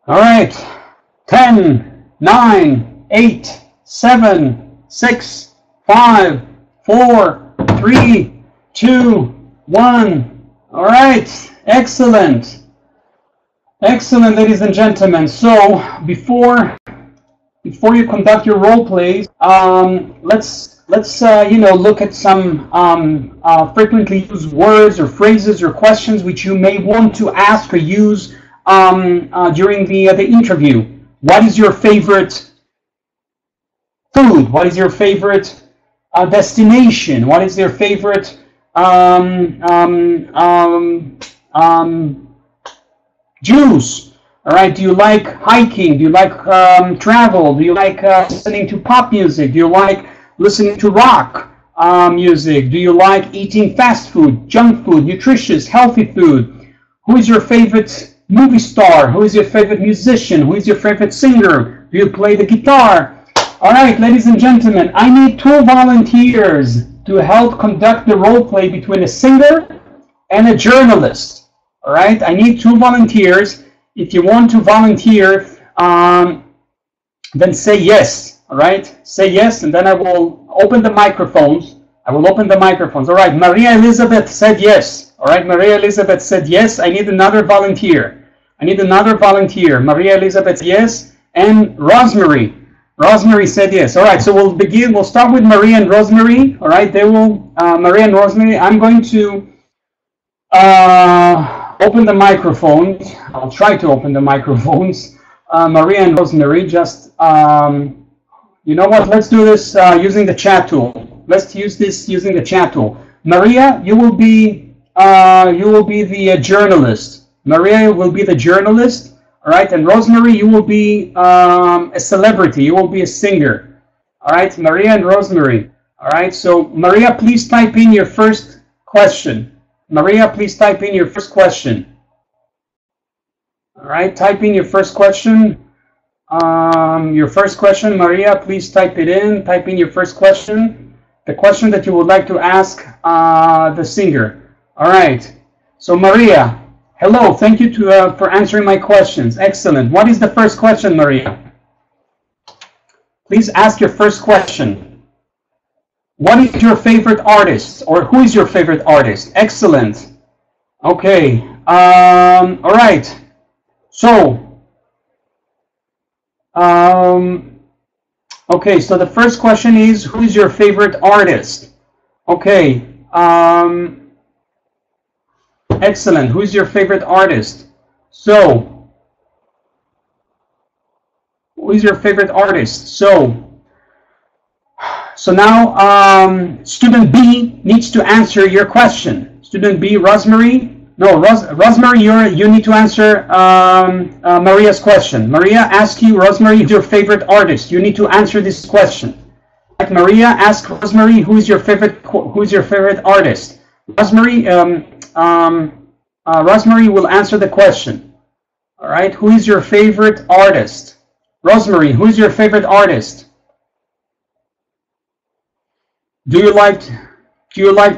All right, 10, 9, 8, 7, 6, 5, 4, 3, 2, 1. All right, excellent. Excellent, ladies and gentlemen. So before you conduct your role plays, let's look at some frequently used words or phrases or questions which you may want to ask or use during the interview. What is your favorite food? What is your favorite destination? What is your favorite juice? All right. Do you like hiking? Do you like travel? Do you like listening to pop music? Do you like listening to rock music? Do you like eating fast food, junk food, nutritious, healthy food? Who is your favorite movie star? Who is your favorite musician? Who is your favorite singer? Do you play the guitar? All right, ladies and gentlemen, I need 2 volunteers to help conduct the role play between a singer and a journalist. All right, I need 2 volunteers. If you want to volunteer, then say yes. All right, say yes, and then I will open the microphones. All right, Maria Elizabeth said yes. All right, Maria Elizabeth said yes. I need another volunteer. Maria Elizabeth, yes. And Rosemary. Rosemary said yes. All right, so we'll begin. We'll start with Maria and Rosemary. All right, they will, Maria and Rosemary, I'm going to open the microphones. I'll try to open the microphones. Maria and Rosemary, just, you know what, let's do this using the chat tool. Let's use this using the chat tool. Maria, you will be the journalist. Maria will be the journalist, all right? And Rosemary, you will be a celebrity. You will be a singer, all right? Maria and Rosemary, all right? So Maria, please type in your first question. Maria, please type in your first question. All right, type in your first question. Maria, please type it in. Type in your first question. The question that you would like to ask the singer. All right. So Maria, hello. Thank you for answering my questions. Excellent. What is the first question, Maria? Please ask your first question. What is your favorite artist, or who is your favorite artist? Excellent. Okay. All right. So, okay. So the first question is, who is your favorite artist? Okay. Excellent. Who is your favorite artist? So, who is your favorite artist? So now student B needs to answer your question. Student B, Rosemary. No, Rosemary, you need to answer Maria's question. Maria asks you, Rosemary, who's your favorite artist? You need to answer this question. Like Maria asks Rosemary, who's your favorite artist? Rosemary, Rosemary will answer the question. All right, who is your favorite artist? Rosemary, who is your favorite artist? Do you like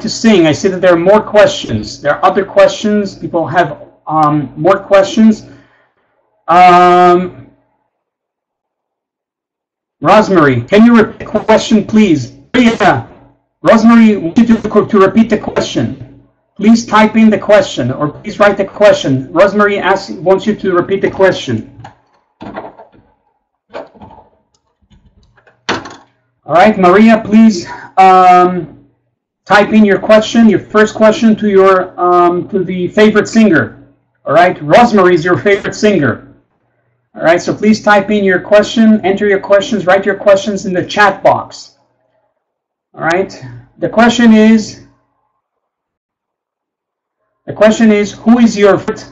to sing? I see that there are more questions. There are other questions. People have more questions. Rosemary, can you repeat the question, please? Yeah. Rosemary, I want you to repeat the question. Please type in the question, or please write the question. Rosemary wants you to repeat the question. All right, Maria, please type in your question, your first question to your to the favorite singer. All right, Rosemary is your favorite singer. All right, so please type in your question, enter your questions, write your questions in the chat box. All right, the question is, who is your favorite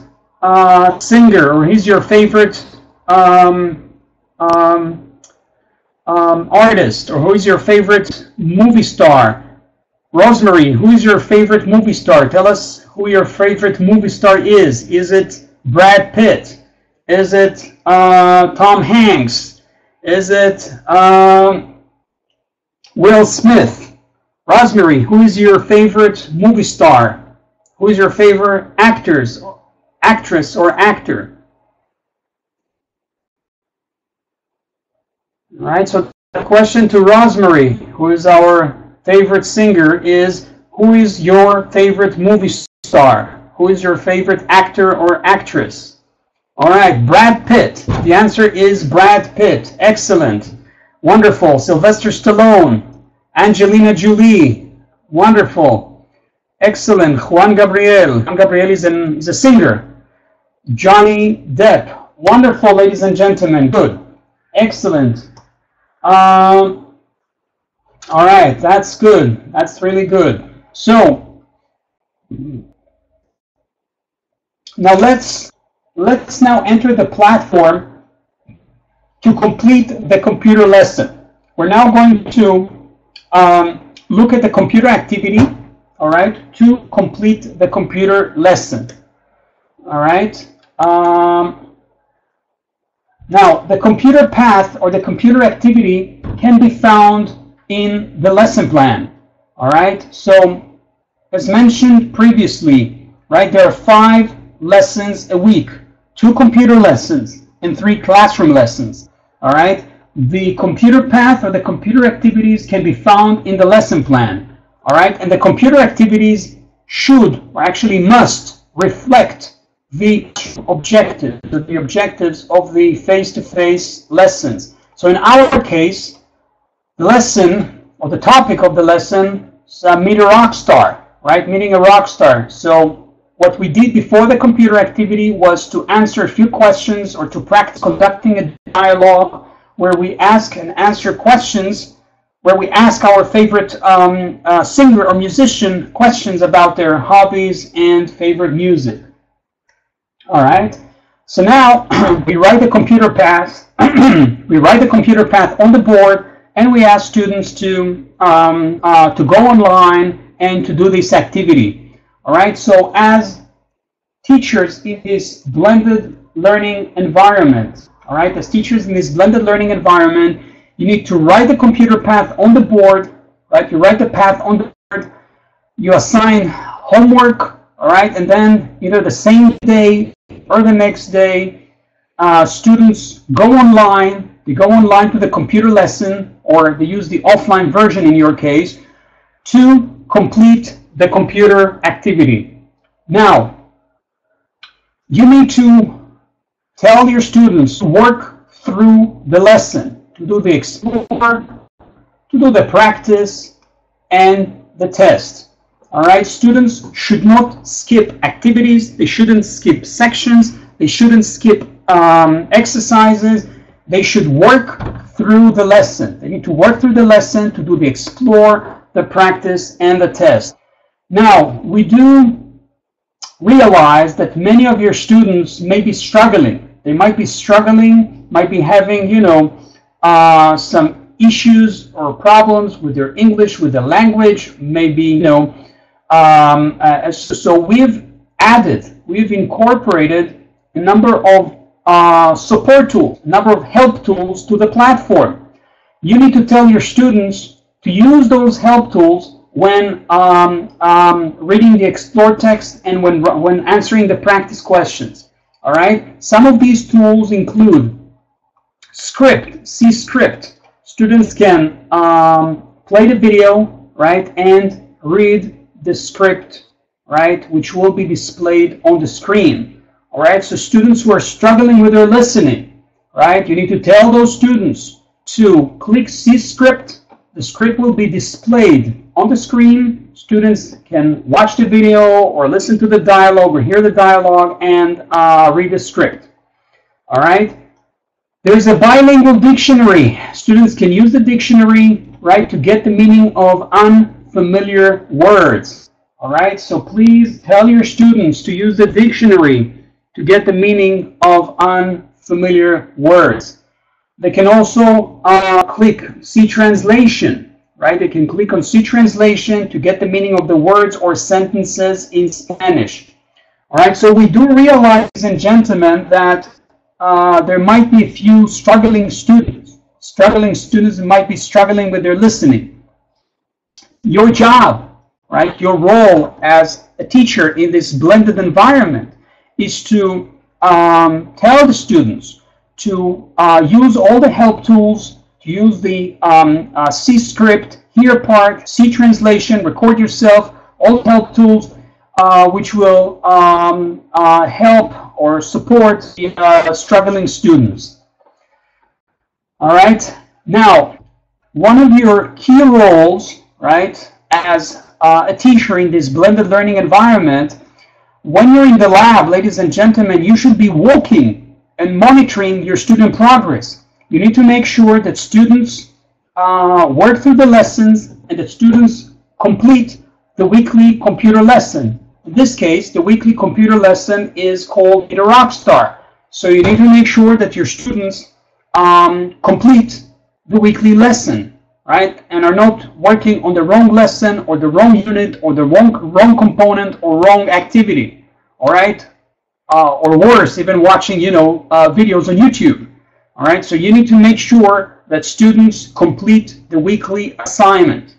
singer, or who's your favorite artist, or who is your favorite movie star? Rosemary, who is your favorite movie star? Tell us who your favorite movie star is. Is it Brad Pitt? Is it Tom Hanks? Is it Will Smith? Rosemary, who is your favorite movie star? Who is your favorite actress or actor? All right, so the question to Rosemary, who is our favorite singer, is, who is your favorite movie star? Who is your favorite actor or actress? All right, Brad Pitt. The answer is Brad Pitt. Excellent. Wonderful. Sylvester Stallone. Angelina Jolie. Wonderful. Excellent. Juan Gabriel. Juan Gabriel is a singer. Johnny Depp. Wonderful, ladies and gentlemen. Good. Excellent. All right, that's good. That's really good. So now let's now enter the platform to complete the computer lesson. We're now going to look at the computer activity, all right, to complete the computer lesson. All right. Now, the computer path or the computer activity can be found in the lesson plan. All right. So, as mentioned previously, right, there are 5 lessons a week, 2 computer lessons and 3 classroom lessons. All right. The computer path or the computer activities can be found in the lesson plan. All right. And the computer activities should, or actually must, reflect the objectives of the face-to-face lessons. So in our case, the lesson, or the topic of the lesson, is meet a rock star, right? Meeting a rock star. So what we did before the computer activity was to answer a few questions, or to practice conducting a dialogue where we ask and answer questions, where we ask our favorite singer or musician questions about their hobbies and favorite music. All right. So now we write the computer path. We write the computer path on the board, and we ask students to go online and to do this activity. All right. So as teachers in this blended learning environment, all right, as teachers in this blended learning environment, you need to write the computer path on the board. Right. You write the path on the board. You assign homework. All right, and then either the same day or the next day, students go online. They go online to the computer lesson, or they use the offline version in your case, to complete the computer activity. Now, you need to tell your students to work through the lesson, to do the explore, to do the practice, and the test. All right, students should not skip activities, they shouldn't skip sections, they shouldn't skip exercises, they should work through the lesson. They need to work through the lesson to do the explore, the practice, and the test. Now, we do realize that many of your students may be struggling. They might be struggling, might be having, some issues or problems with their English, with the language, maybe, so we've incorporated a number of support tools, a number of help tools to the platform. You need to tell your students to use those help tools when reading the explore text and when answering the practice questions. All right. Some of these tools include script, see script. Students can play the video, right, and read the script, right, which will be displayed on the screen. All right. So students who are struggling with their listening, right, you need to tell those students to click see script. The script will be displayed on the screen. Students can watch the video or listen to the dialogue or hear the dialogue and read the script. All right. There's a bilingual dictionary. Students can use the dictionary, right, to get the meaning of unfamiliar words. All right. So please tell your students to use the dictionary to get the meaning of unfamiliar words. They can also click see translation, right? They can click on see translation to get the meaning of the words or sentences in Spanish. All right, so we do realize, ladies and gentlemen, that there might be a few struggling students. Struggling students might be struggling with their listening. Your job, right, your role as a teacher in this blended environment is to tell the students to use all the help tools, to use the C script, hear part, C translation, record yourself, all the help tools which will help or support the struggling students. All right. Now, one of your key roles, right, as a teacher in this blended learning environment, when you're in the lab, ladies and gentlemen, you should be walking and monitoring your student progress. You need to make sure that students work through the lessons and that students complete the weekly computer lesson. In this case, the weekly computer lesson is called Be the Rockstar. So you need to make sure that your students complete the weekly lesson, right? And are not working on the wrong lesson or the wrong unit or the wrong component or wrong activity, all right? Or worse, even watching, videos on YouTube. All right, so you need to make sure that students complete the weekly assignment.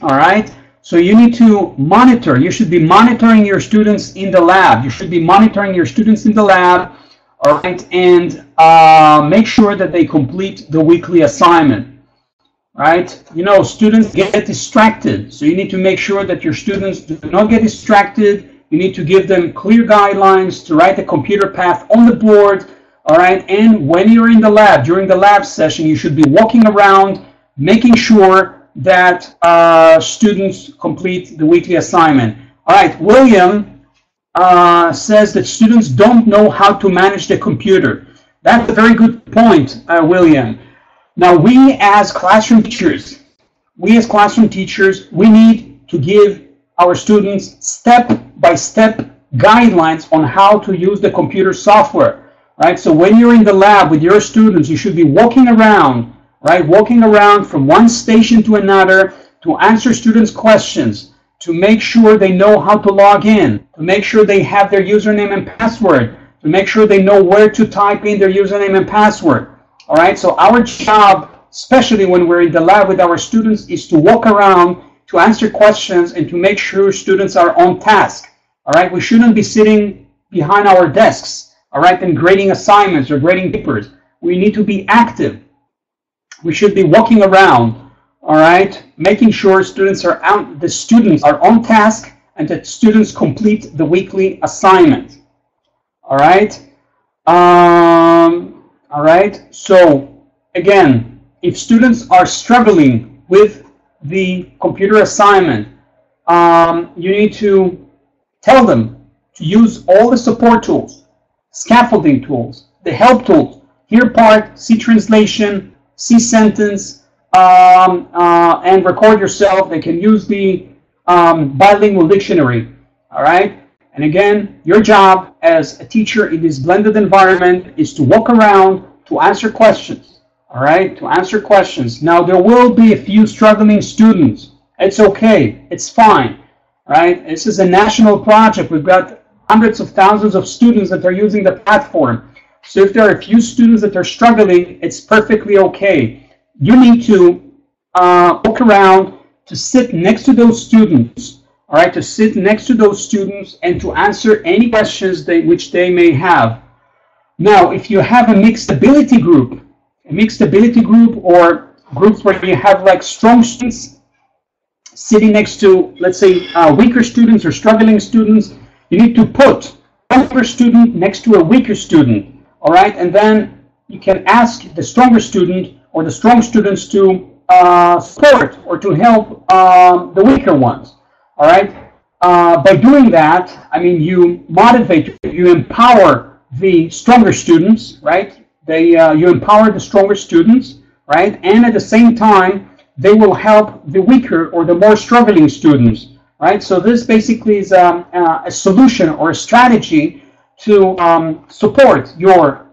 All right, so you need to monitor. You should be monitoring your students in the lab. You should be monitoring your students in the lab, all right, and make sure that they complete the weekly assignment. Right? Students get distracted, so you need to make sure that your students do not get distracted. You need to give them clear guidelines to write the computer path on the board, all right? And when you're in the lab, during the lab session, you should be walking around, making sure that students complete the weekly assignment. All right, William says that students don't know how to manage the computer. That's a very good point, William. Now, we as classroom teachers, we need to give our students step-by-step guidelines on how to use the computer software, right? So when you're in the lab with your students, you should be walking around, right? Walking around from one station to another to answer students' questions, to make sure they know how to log in, to make sure they have their username and password, to make sure they know where to type in their username and password, all right? So our job, especially when we're in the lab with our students, is to walk around, to answer questions, and to make sure students are on task. All right, we shouldn't be sitting behind our desks, all right, and grading assignments or grading papers. We need to be active. We should be walking around, all right, making sure the students are on task and that students complete the weekly assignment. All right. All right. So again, if students are struggling with the computer assignment, you need to tell them to use all the support tools, scaffolding tools, the help tools, hear part, see translation, see sentence, and record yourself. They can use the bilingual dictionary. All right. And again, your job as a teacher in this blended environment is to walk around to answer questions. All right, to answer questions. Now, there will be a few struggling students. It's okay. It's fine. All right. This is a national project. We've got hundreds of thousands of students that are using the platform. So if there are a few students that are struggling, it's perfectly okay. You need to walk around, to sit next to those students. All right, to sit next to those students and to answer any questions which they may have. Now, if you have a mixed ability group or groups where you have like strong students sitting next to, let's say, weaker students or struggling students, you need to put a stronger student next to a weaker student. All right, and then you can ask the stronger student or the strong students to support or to help the weaker ones. All right. By doing that, I mean, you motivate, you empower the stronger students, right? You empower the stronger students, right? And at the same time, they will help the weaker or the more struggling students, right? So this basically is a solution or a strategy to support your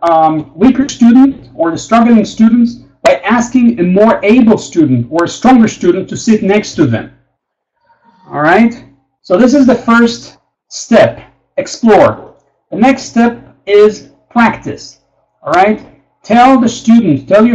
weaker student or the struggling students by asking a more able student or a stronger student to sit next to them. All right, so this is the first step, explore. The next step is practice. All right, tell your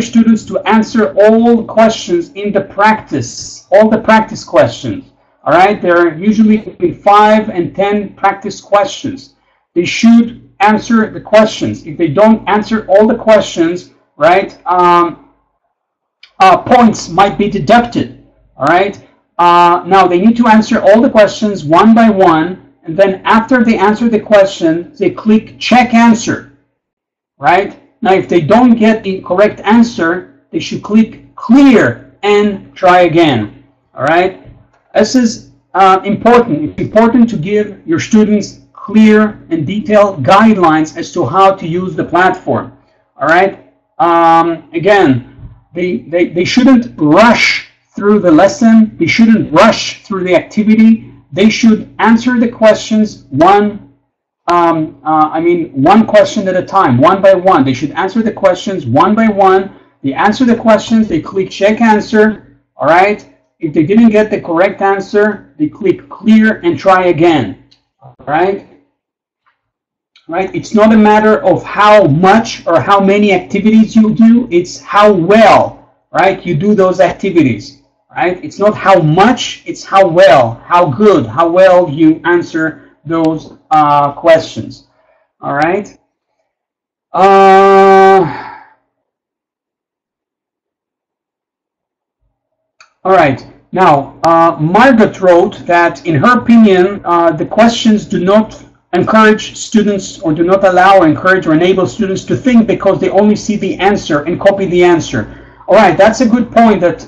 students to answer all the questions in the practice, all the practice questions. All right, there are usually between 5 and 10 practice questions. They should answer the questions. If they don't answer all the questions, right, points might be deducted. All right. Now they need to answer all the questions one by one, and then after they answer the question, they click check answer, right? Now if they don't get the correct answer, they should click clear and try again, all right? This is important. It's important to give your students clear and detailed guidelines as to how to use the platform, all right? Again, they shouldn't rush through the lesson. They shouldn't rush through the activity. They should answer the questions one question at a time, one by one. They should answer the questions one by one. They answer the questions, they click check answer, all right? If they didn't get the correct answer, they click clear and try again, all right? Right? It's not a matter of how much or how many activities you do, it's how well, right, you do those activities. Right? It's not how much, it's how well, how good, how well you answer those questions. All right. All right. Now, Margaret wrote that, in her opinion, the questions do not encourage students or do not allow or encourage or enable students to think because they only see the answer and copy the answer. All right, that's a good point that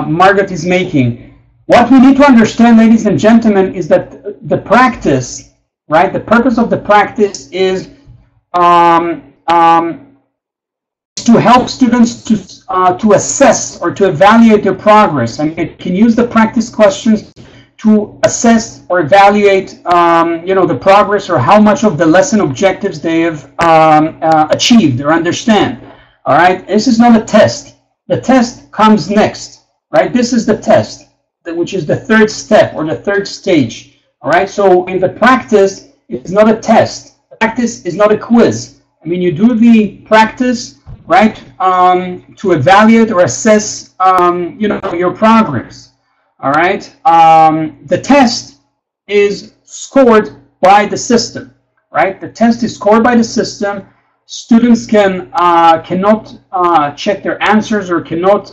Margaret is making. What we need to understand, ladies and gentlemen, is that the practice, right, the purpose of the practice is to help students to assess or to evaluate their progress. I mean, it can use the practice questions to assess or evaluate, the progress or how much of the lesson objectives they have achieved or understand. All right, this is not a test. The test comes next, right? This is the test, which is the third step or the third stage. All right, so in the practice, it's not a test. Practice is not a quiz. I mean, you do the practice, right, to evaluate or assess, your progress. All right, the test is scored by the system, right? The test is scored by the system. students cannot check their answers or cannot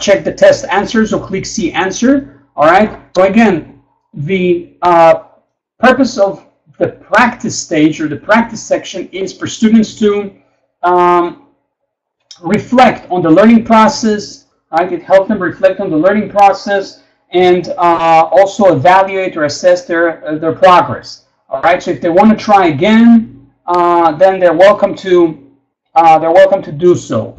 check the test answers or click see answer. All right. So again, the purpose of the practice stage or the practice section is for students to reflect on the learning process. Right. It helps them reflect on the learning process and also evaluate or assess their progress. All right. So if they want to try again, then they're welcome to do so.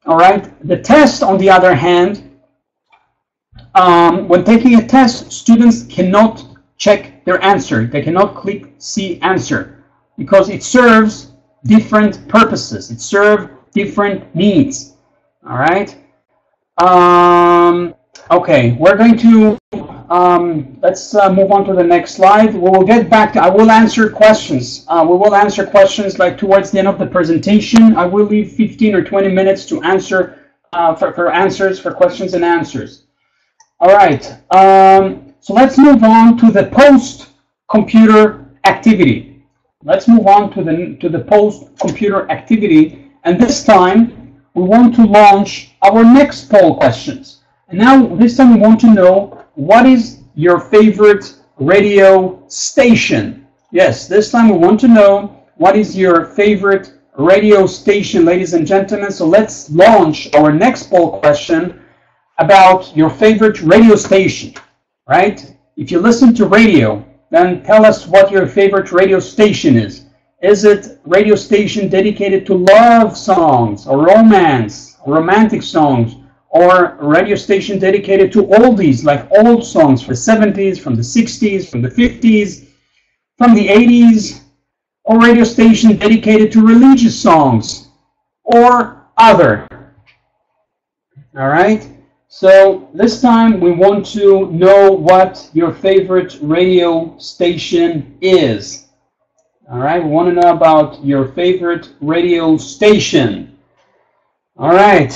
All right. The test, on the other hand, when taking a test, students cannot check their answer. They cannot click see answer because it serves different purposes. It serves different needs. All right. Okay, we're going to let's move on to the next slide. We will get back to, I will answer questions. We will answer questions like towards the end of the presentation. I will leave 15 or 20 minutes to answer for questions and answers. All right. So let's move on to the post-computer activity. Let's move on to the post-computer activity, and this time we want to launch our next poll questions. And now this time we want to know, what is your favorite radio station? Yes, this time we want to know what is your favorite radio station, ladies and gentlemen. So let's launch our next poll question about your favorite radio station, right? If you listen to radio, then tell us what your favorite radio station is. Is it radio station dedicated to love songs or romance, romantic songs, or a radio station dedicated to oldies, like old songs from the 70s, from the 60s, from the 50s, from the 80s, or radio station dedicated to religious songs, or other? All right? So this time we want to know what your favorite radio station is. All right, we want to know about your favorite radio station. All right.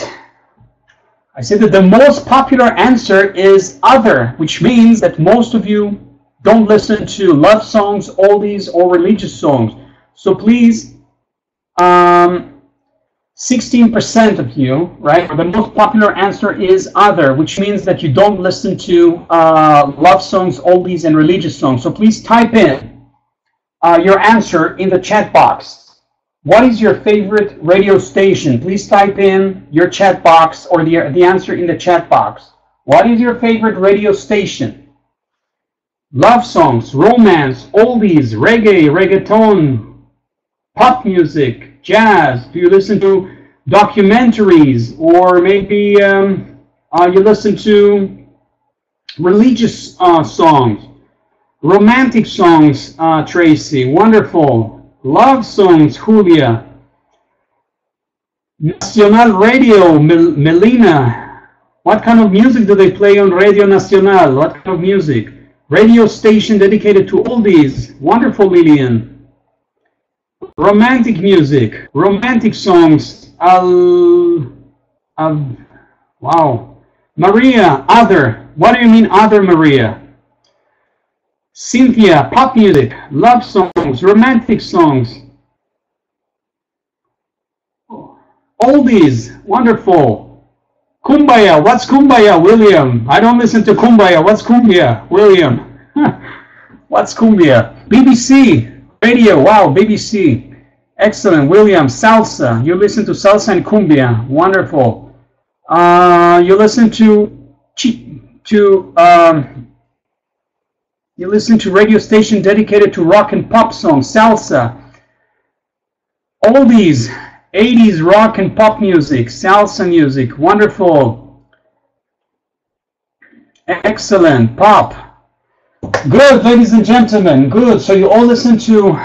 I said that the most popular answer is other, which means that most of you don't listen to love songs, oldies, or religious songs. So please, 16% of you, right? The most popular answer is other, which means that you don't listen to love songs, oldies, and religious songs. So please type in your answer in the chat box. What is your favorite radio station? Please type in your chat box or the answer in the chat box. What is your favorite radio station? Love songs, romance, oldies, reggae, reggaeton, pop music, jazz. Do you listen to documentaries, or maybe you listen to religious songs, romantic songs? Tracy, wonderful. Love songs, Julia. Nacional Radio, Melina. What kind of music do they play on Radio Nacional? What kind of music? Radio station dedicated to oldies. Wonderful, Lillian. Romantic music, romantic songs. Wow. Maria, other. What do you mean other, Maria? Cynthia, pop music, love songs, romantic songs. Oldies, wonderful. Kumbaya, what's Kumbaya, William? I don't listen to Kumbaya. What's Kumbaya, William? What's Kumbaya? BBC, radio, wow, BBC. Excellent, William. Salsa, you listen to salsa and cumbia, wonderful. You listen you listen to radio station dedicated to rock and pop songs, salsa. Oldies, 80s rock and pop music, salsa music, wonderful. Excellent, pop. Good, ladies and gentlemen, good. So you all listen to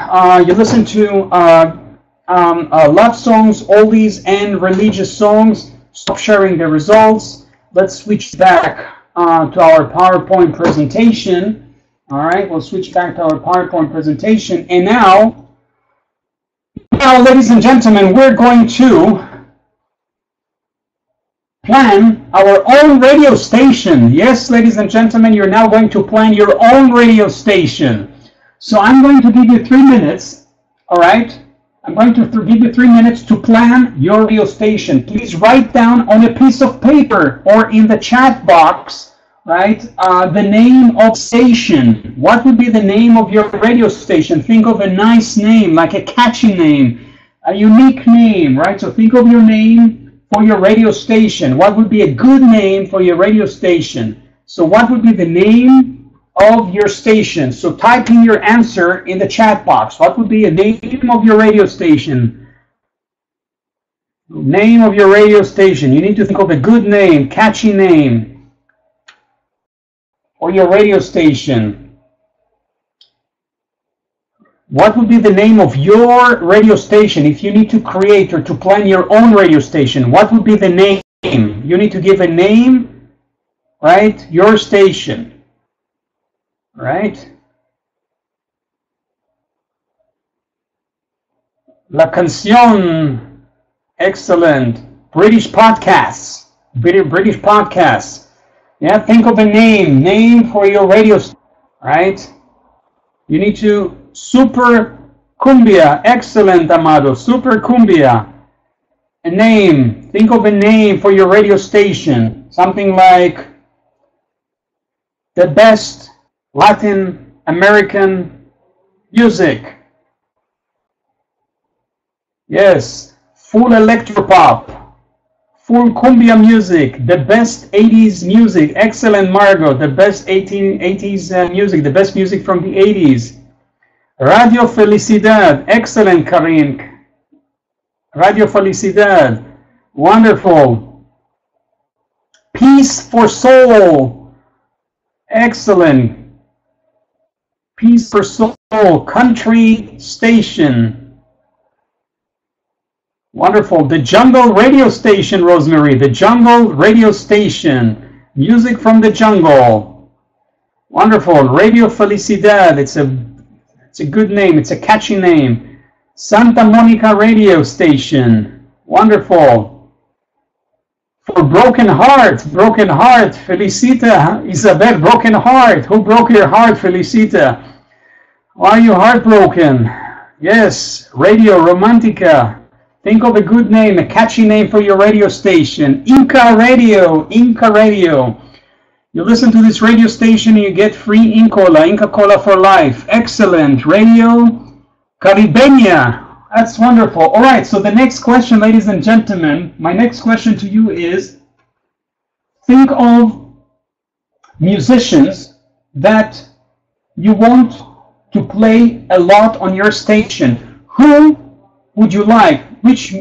love songs, oldies, and religious songs. Stop sharing the results. Let's switch back to our PowerPoint presentation. All right, we'll switch back to our PowerPoint presentation. And now, ladies and gentlemen, we're going to plan our own radio station. Yes, ladies and gentlemen, you're now going to plan your own radio station. So I'm going to give you 3 minutes, all right? I'm going to give you 3 minutes to plan your radio station. Please write down on a piece of paper or in the chat box, right, the name of station. What would be the name of your radio station? Think of a nice name, like a catchy name, a unique name, right? So think of your name for your radio station. What would be a good name for your radio station? So what would be the name of your station? So type in your answer in the chat box. What would be a name of your radio station? Name of your radio station. You need to think of a good name, catchy name for your radio station. What would be the name of your radio station if you need to create or to plan your own radio station? What would be the name? You need to give a name, right? Your station, right? La Canción, excellent. British podcasts, British podcasts. Yeah, think of a name for your radio, right? You need to, Super Cumbia, excellent, Amado, Super Cumbia. A name, think of a name for your radio station. Something like the best Latin American music. Yes, full electropop, full cumbia music, the best 80s music. Excellent, Margot, the best 80s music, the best music from the 80s. Radio Felicidad, excellent, Karin. Radio Felicidad, wonderful. Peace for Soul, excellent. Peace for Soul, country station. Wonderful. The Jungle radio station, Rosemary. The Jungle radio station. Music from the jungle. Wonderful. Radio Felicidad. It's a good name. It's a catchy name. Santa Monica radio station. Wonderful. For Broken Heart. Broken Heart. Felicita. Isabel. Broken Heart. Who broke your heart, Felicita? Why are you heartbroken? Yes. Radio Romantica. Think of a good name, a catchy name for your radio station. Inca Radio, Inca Radio. You listen to this radio station and you get free Inca Cola for life. Excellent. Radio Caribeña. That's wonderful. All right, so the next question, ladies and gentlemen, my next question to you is, think of musicians that you want to play a lot on your station. Who would you like? Which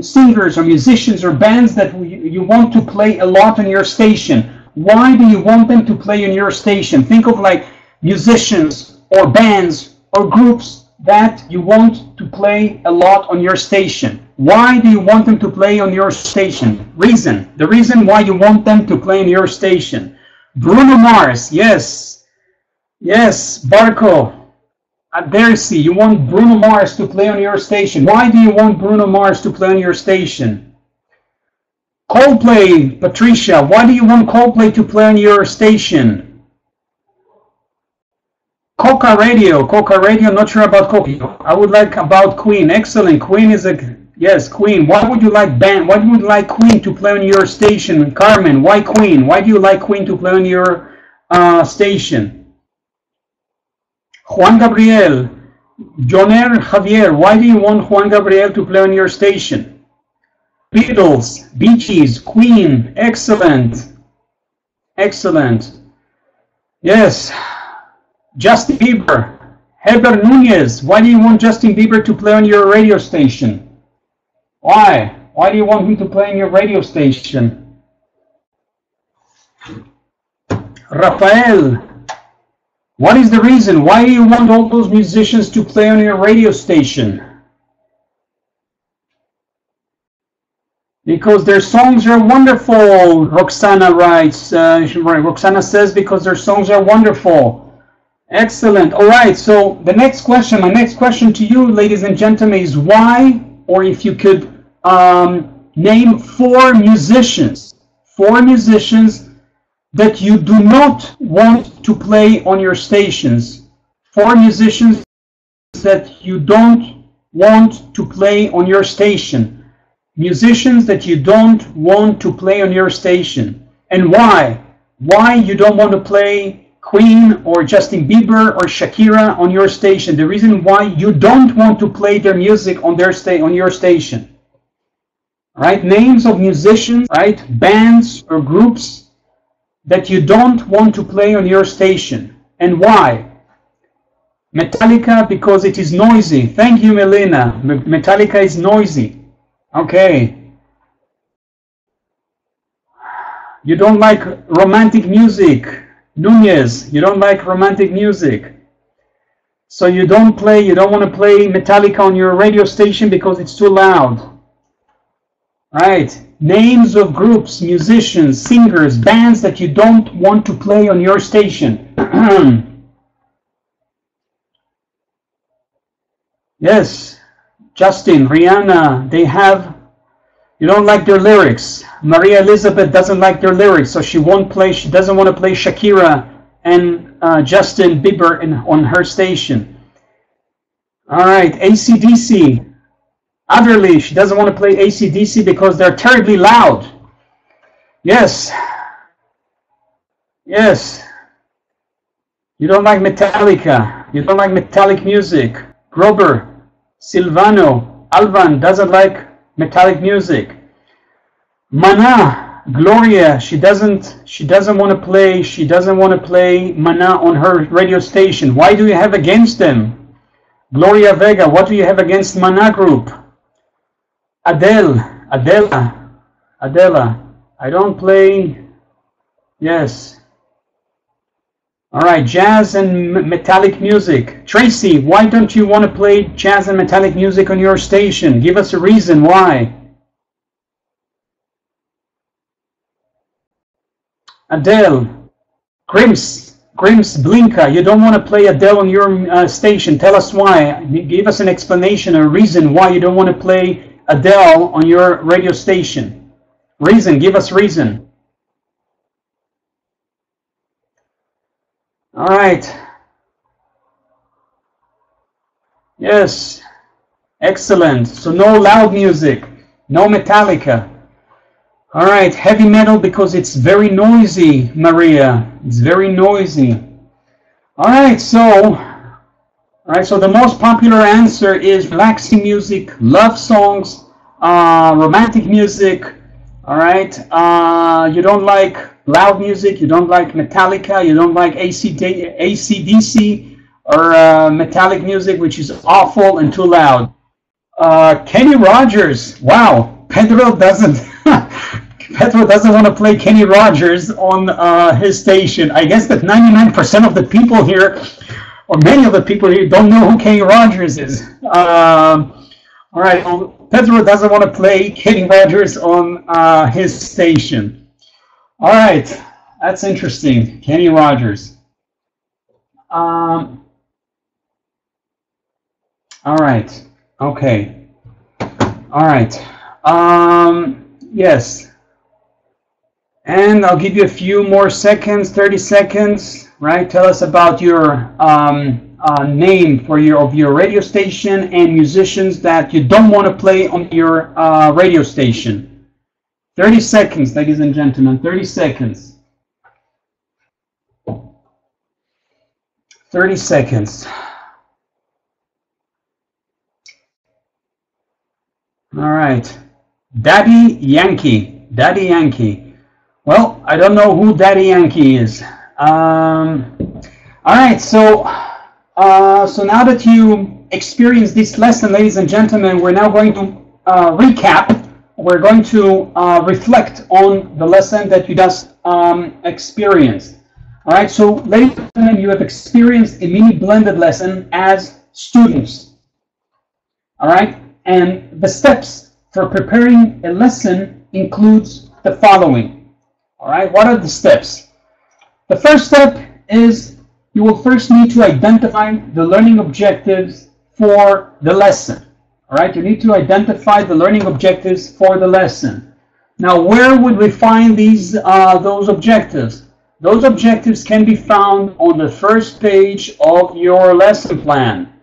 singers or musicians or bands that you want to play a lot on your station? Why do you want them to play on your station? Think of like musicians or bands or groups that you want to play a lot on your station. Why do you want them to play on your station? Reason. The reason why you want them to play on your station. Bruno Mars. Yes. Yes. Barco. At Dercy, you want Bruno Mars to play on your station. Why do you want Bruno Mars to play on your station? Coldplay, Patricia, why do you want Coldplay to play on your station? Coca Radio, not sure about Coca. I would like about Queen. Excellent, Queen is a, yes, Queen. Why would you like Queen to play on your station? Carmen, why Queen? Why do you like Queen to play on your station? Juan Gabriel, Joner Javier, why do you want Juan Gabriel to play on your station? Beatles, Bee Gees, Queen, excellent. Excellent. Yes. Justin Bieber, Heber Nunez, why do you want Justin Bieber to play on your radio station? Why? Why do you want him to play on your radio station? Rafael, what is the reason? Why do you want all those musicians to play on your radio station? Because their songs are wonderful, Roxana writes. Roxana says because their songs are wonderful. Excellent. All right, so the next question, my next question to you, ladies and gentlemen, is why, or if you could name four musicians that you do not want to play on your stations. 4 musicians that you don't want to play on your station. Musicians that you don't want to play on your station. And why? Why you don't want to play Queen or Justin Bieber or Shakira on your station. The reason why you don't want to play their music on your station. Right? Names of musicians, right? Bands or groups that you don't want to play on your station. And why? Metallica, because it is noisy. Thank you, Melina. Metallica is noisy. Okay. You don't like romantic music. Nunez, you don't like romantic music. So you don't want to play Metallica on your radio station because it's too loud. Right? Names of groups, musicians, singers, bands that you don't want to play on your station. Yes, Justin, Rihanna, you don't like their lyrics. Maria Elizabeth doesn't like their lyrics, so she doesn't want to play Shakira and Justin Bieber on her station. All right, AC/DC. Adderley, she doesn't want to play AC/DC because they're terribly loud. Yes. Yes. You don't like Metallica. You don't like metallic music. Grober, Silvano, Alvan doesn't like metallic music. Mana, Gloria, she doesn't want to play Mana on her radio station. Why do you have against them? Gloria Vega, what do you have against Mana Group? Adela, I don't play. Yes. All right, jazz and metallic music. Tracy, why don't you want to play jazz and metallic music on your station? Give us a reason why. Adele, Grims, Blinka, you don't want to play Adele on your station. Tell us why. Give us an explanation, a reason why you don't want to play Adele on your radio station. Reason, give us reason. All right. Yes. Excellent. So no loud music. No Metallica. All right. Heavy metal because it's very noisy, Maria. It's very noisy. All right. So the most popular answer is relaxing music, love songs, romantic music. All right. You don't like loud music, you don't like Metallica, you don't like AC/DC or metallic music, which is awful and too loud. Kenny Rogers, wow, Pedro doesn't want to play Kenny Rogers on his station. I guess that 99% of the people here, or many of the people here, don't know who Kenny Rogers is. All right, well, Pedro doesn't want to play Kenny Rogers on his station. All right, that's interesting. Kenny Rogers. All right. Okay. All right. Yes. And I'll give you a few more seconds, 30 seconds, right? Tell us about your name of your radio station and musicians that you don't want to play on your radio station. 30 seconds, ladies and gentlemen, 30 seconds. 30 seconds. All right. Daddy Yankee. Well, I don't know who Daddy Yankee is. All right, so now that you experienced this lesson, ladies and gentlemen, we're now going to recap. We're going to reflect on the lesson that you just experienced. All right, so ladies and gentlemen, you have experienced a mini blended lesson as students. All right, and the steps for preparing a lesson includes the following. All right, what are the steps? The first step is you will first need to identify the learning objectives for the lesson. All right, you need to identify the learning objectives for the lesson. Now, where would we find those objectives? Those objectives can be found on the first page of your lesson plan.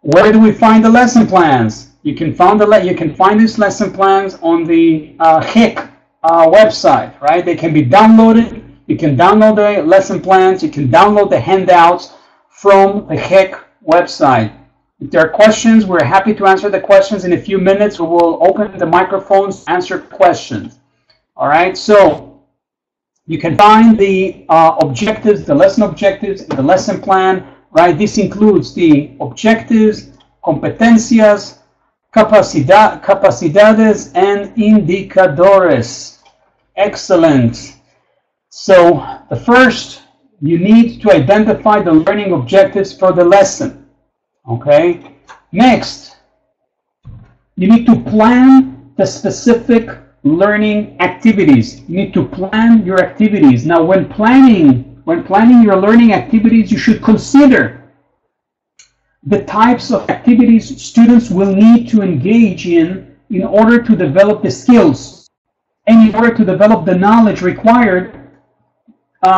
Where do we find the lesson plans? You can find these lesson plans on the HIC website, right? They can be downloaded. You can download the lesson plans. You can download the handouts from the HIC website. If there are questions, we're happy to answer the questions. In a few minutes, we will open the microphones to answer questions. All right, so you can find the objectives, the lesson objectives, in the lesson plan, right? This includes the objectives, competencias, capacidades, and indicadores. Excellent. So the first, you need to identify the learning objectives for the lesson. Okay. Next, you need to plan the specific learning activities. You need to plan your activities. Now, when planning your learning activities, you should consider the types of activities students will need to engage in order to develop the skills and in order to develop the knowledge required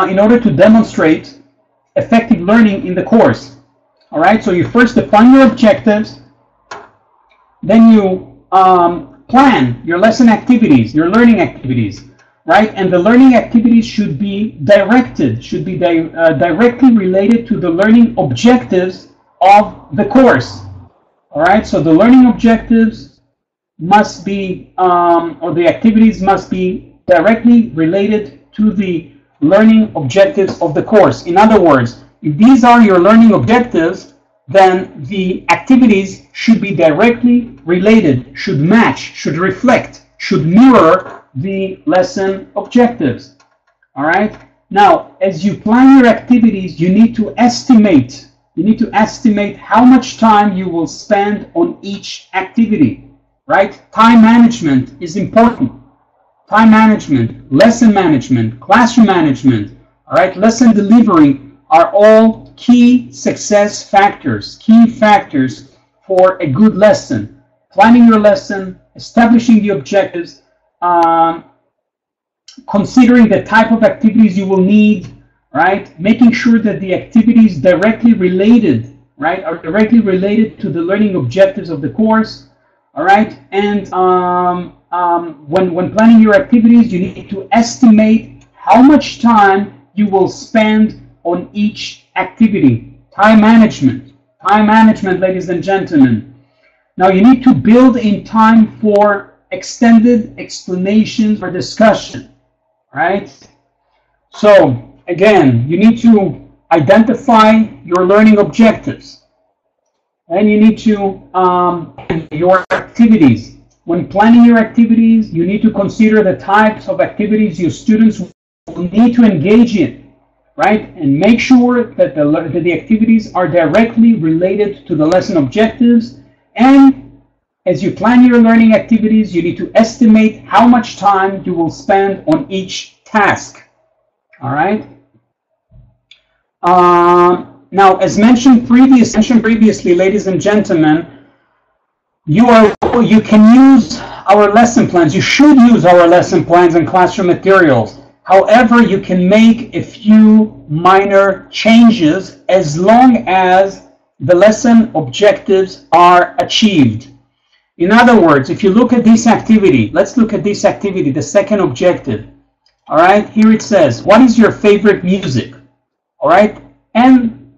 in order to demonstrate effective learning in the course. All right, so you first define your objectives, then you plan your lesson activities, your learning activities, right? And the learning activities should be directed, directly related to the learning objectives of the course. All right, so the learning objectives must be, or the activities must be directly related to the learning objectives of the course. In other words, if these are your learning objectives, then the activities should be directly related, should match, should reflect, should mirror the lesson objectives. All right? Now, as you plan your activities, you need to estimate how much time you will spend on each activity, right? Time management is important. Time management, lesson management, classroom management, all right, lesson delivery are all key success factors, key factors for a good lesson. Planning your lesson, establishing the objectives, considering the type of activities you will need, right? Making sure that the activities directly related, right, are directly related to the learning objectives of the course, all right? And when planning your activities, you need to estimate how much time you will spend on each activity. Time management, ladies and gentlemen. Now you need to build in time for extended explanations or discussion, right? So again, you need to identify your learning objectives, and you need to your activities. When planning your activities, you need to consider the types of activities your students will need to engage in, right? And make sure that the activities are directly related to the lesson objectives. And as you plan your learning activities, you need to estimate how much time you will spend on each task. All right? Now, as mentioned previously, ladies and gentlemen, you can use our lesson plans. You should use our lesson plans and classroom materials. However, you can make a few minor changes as long as the lesson objectives are achieved. In other words, if you look at this activity, let's look at this activity, the second objective. All right, here it says, what is your favorite music? All right, and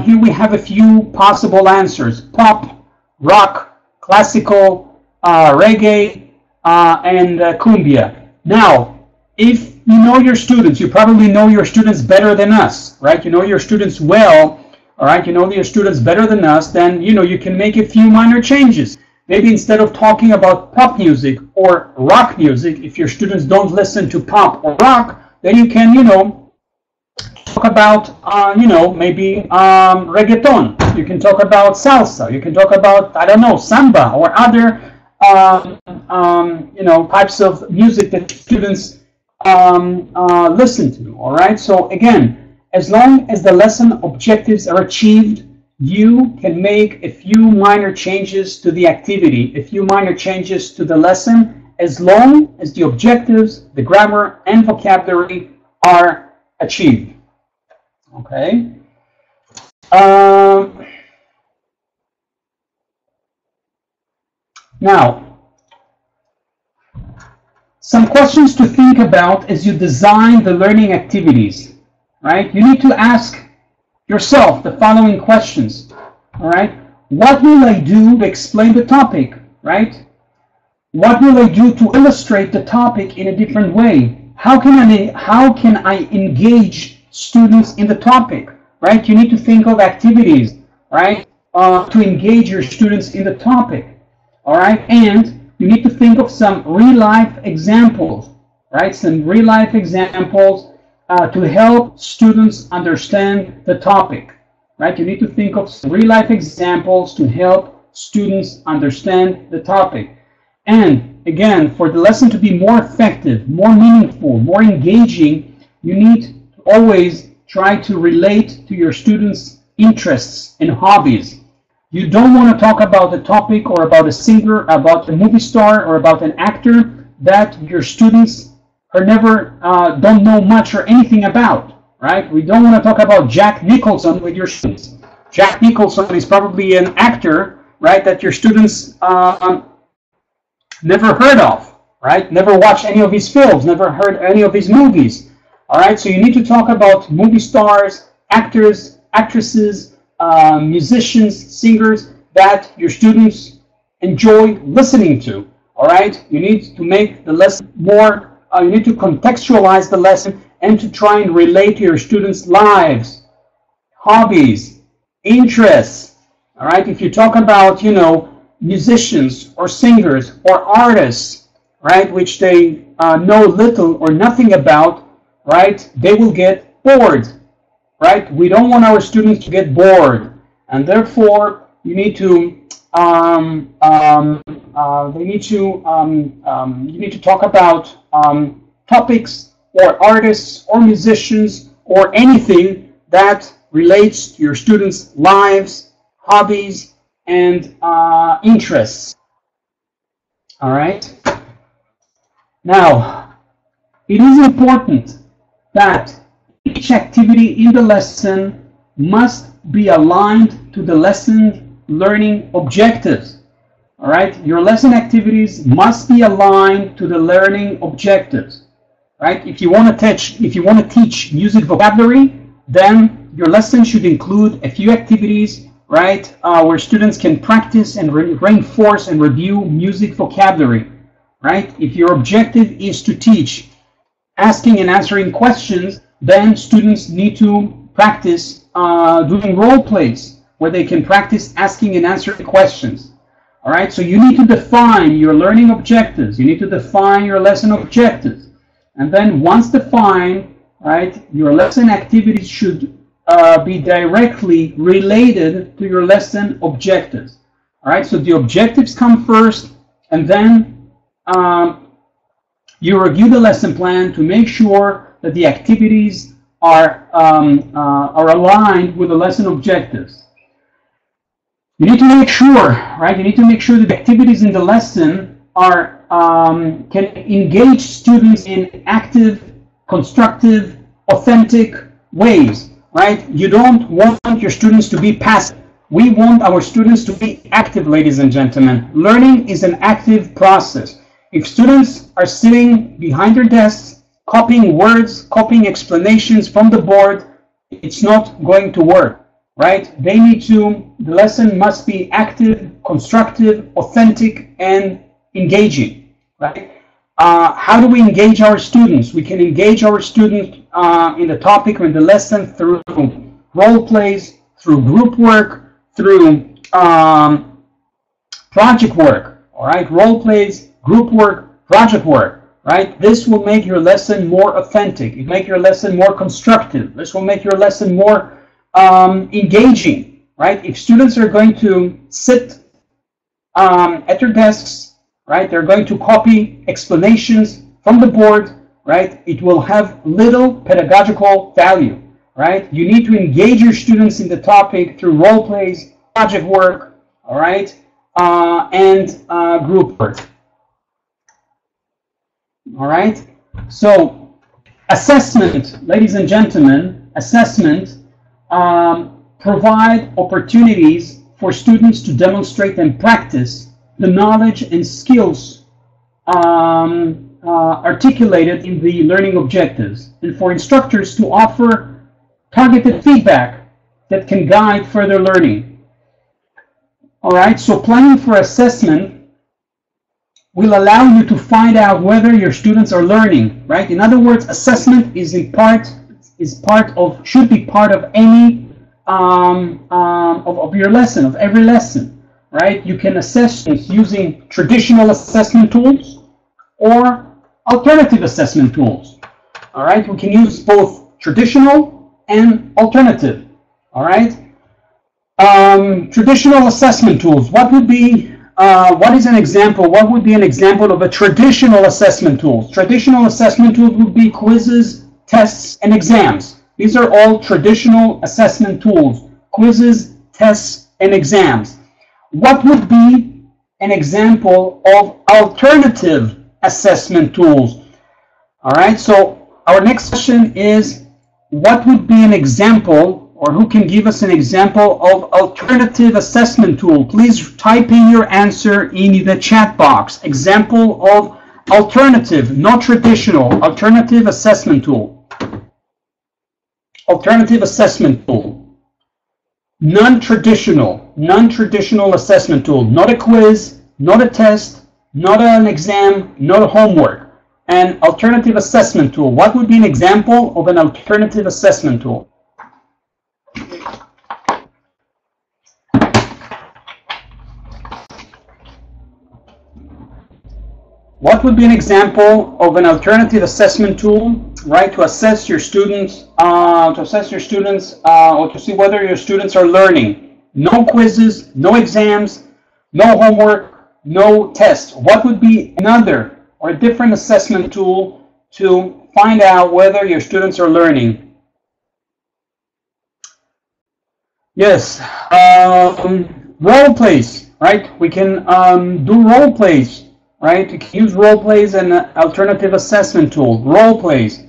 here we have a few possible answers: pop, rock, classical, reggae, and cumbia. Now, if you know your students, you probably know your students better than us, right? You know your students well, all right? You know your students better than us, then, you can make a few minor changes. Maybe instead of talking about pop music or rock music, if your students don't listen to pop or rock, then you can, talk about, maybe reggaeton. You can talk about salsa. You can talk about, I don't know, samba or other, types of music that students listen to. All right. So again, as long as the lesson objectives are achieved, you can make a few minor changes to the activity, a few minor changes to the lesson, as long as the objectives, the grammar, and vocabulary are achieve. Okay. Now, some questions to think about as you design the learning activities, right? You need to ask yourself the following questions, all right? What will I do to explain the topic, right? What will I do to illustrate the topic in a different way? How can I engage students in the topic, right? You need to think of activities, right, to engage your students in the topic, all right? And you need to think of some real-life examples, right? Some real-life examples to help students understand the topic, right? You need to think of some real-life examples to help students understand the topic. And again, for the lesson to be more effective, more meaningful, more engaging, you need to always try to relate to your students' interests and hobbies. You don't want to talk about a topic or about a singer, about a movie star, or about an actor that your students are never, don't know much or anything about, right? We don't want to talk about Jack Nicholson with your students. Jack Nicholson is probably an actor, right, that your students never heard of, right? Never watched any of his films, never heard any of his movies, all right? So you need to talk about movie stars, actors, actresses, musicians, singers that your students enjoy listening to, all right? You need to make the lesson more, you need to contextualize the lesson and to try and relate to your students' lives, hobbies, interests, all right? If you talk about, you know, musicians or singers or artists, right, which they know little or nothing about, right, they will get bored, right? We don't want our students to get bored, and therefore you need to you need to talk about topics or artists or musicians or anything that relates to your students' lives, hobbies, and interests. All right. Now, it is important that each activity in the lesson must be aligned to the lesson learning objectives. All right. Your lesson activities must be aligned to the learning objectives. Right. If you want to teach music vocabulary, then your lesson should include a few activities, right, where students can practice and reinforce and review music vocabulary, right? If your objective is to teach asking and answering questions, then students need to practice doing role plays where they can practice asking and answering questions, all right? So you need to define your learning objectives. You need to define your lesson objectives. And then once defined, right, your lesson activities should be directly related to your lesson objectives. All right, so the objectives come first, and then you review the lesson plan to make sure that the activities are aligned with the lesson objectives. You need to make sure, right? You need to make sure that the activities in the lesson are can engage students in active, constructive, authentic ways. Right? You don't want your students to be passive. We want our students to be active, ladies and gentlemen. Learning is an active process. If students are sitting behind their desks, copying words, copying explanations from the board, it's not going to work, right? The lesson must be active, constructive, authentic, and engaging, right? How do we engage our students? We can engage our students in the topic or in the lesson through role plays, through group work, through project work, all right? Role plays, group work, project work, right? This will make your lesson more authentic. It will make your lesson more constructive. This will make your lesson more engaging, right? If students are going to sit at their desks, right, they're going to copy explanations from the board, right, it will have little pedagogical value, right? You need to engage your students in the topic through role plays, project work, all right, and group work. All right, so Assessment, ladies and gentlemen, assessment provide opportunities for students to demonstrate and practice the knowledge and skills articulated in the learning objectives, and for instructors to offer targeted feedback that can guide further learning. All right, so planning for assessment will allow you to find out whether your students are learning, right? In other words, assessment should be part of any of your lesson, of every lesson, right? You can assess using traditional assessment tools or alternative assessment tools. All right, we can use both traditional and alternative. All right, traditional assessment tools. What would be what is an example? What would be an example of a traditional assessment tool? Traditional assessment tools would be quizzes, tests, and exams. These are all traditional assessment tools: quizzes, tests, and exams. What would be an example of alternative assessment tools? All right, so our next question is, what would be an example, or who can give us an example of alternative assessment tool? Please type in your answer in the chat box. Example of alternative, not traditional, alternative assessment tool. Alternative assessment tool. Non-traditional assessment tool. Not a quiz, not a test, not an exam, not a homework. An alternative assessment tool. What would be an example of an alternative assessment tool? What would be an example of an alternative assessment tool, right, to assess your students, or to see whether your students are learning? No quizzes, no exams, no homework, no tests. What would be another or a different assessment tool to find out whether your students are learning? Yes, role plays, right? We can do role plays, right? You can use role plays and an alternative assessment tool. Role plays.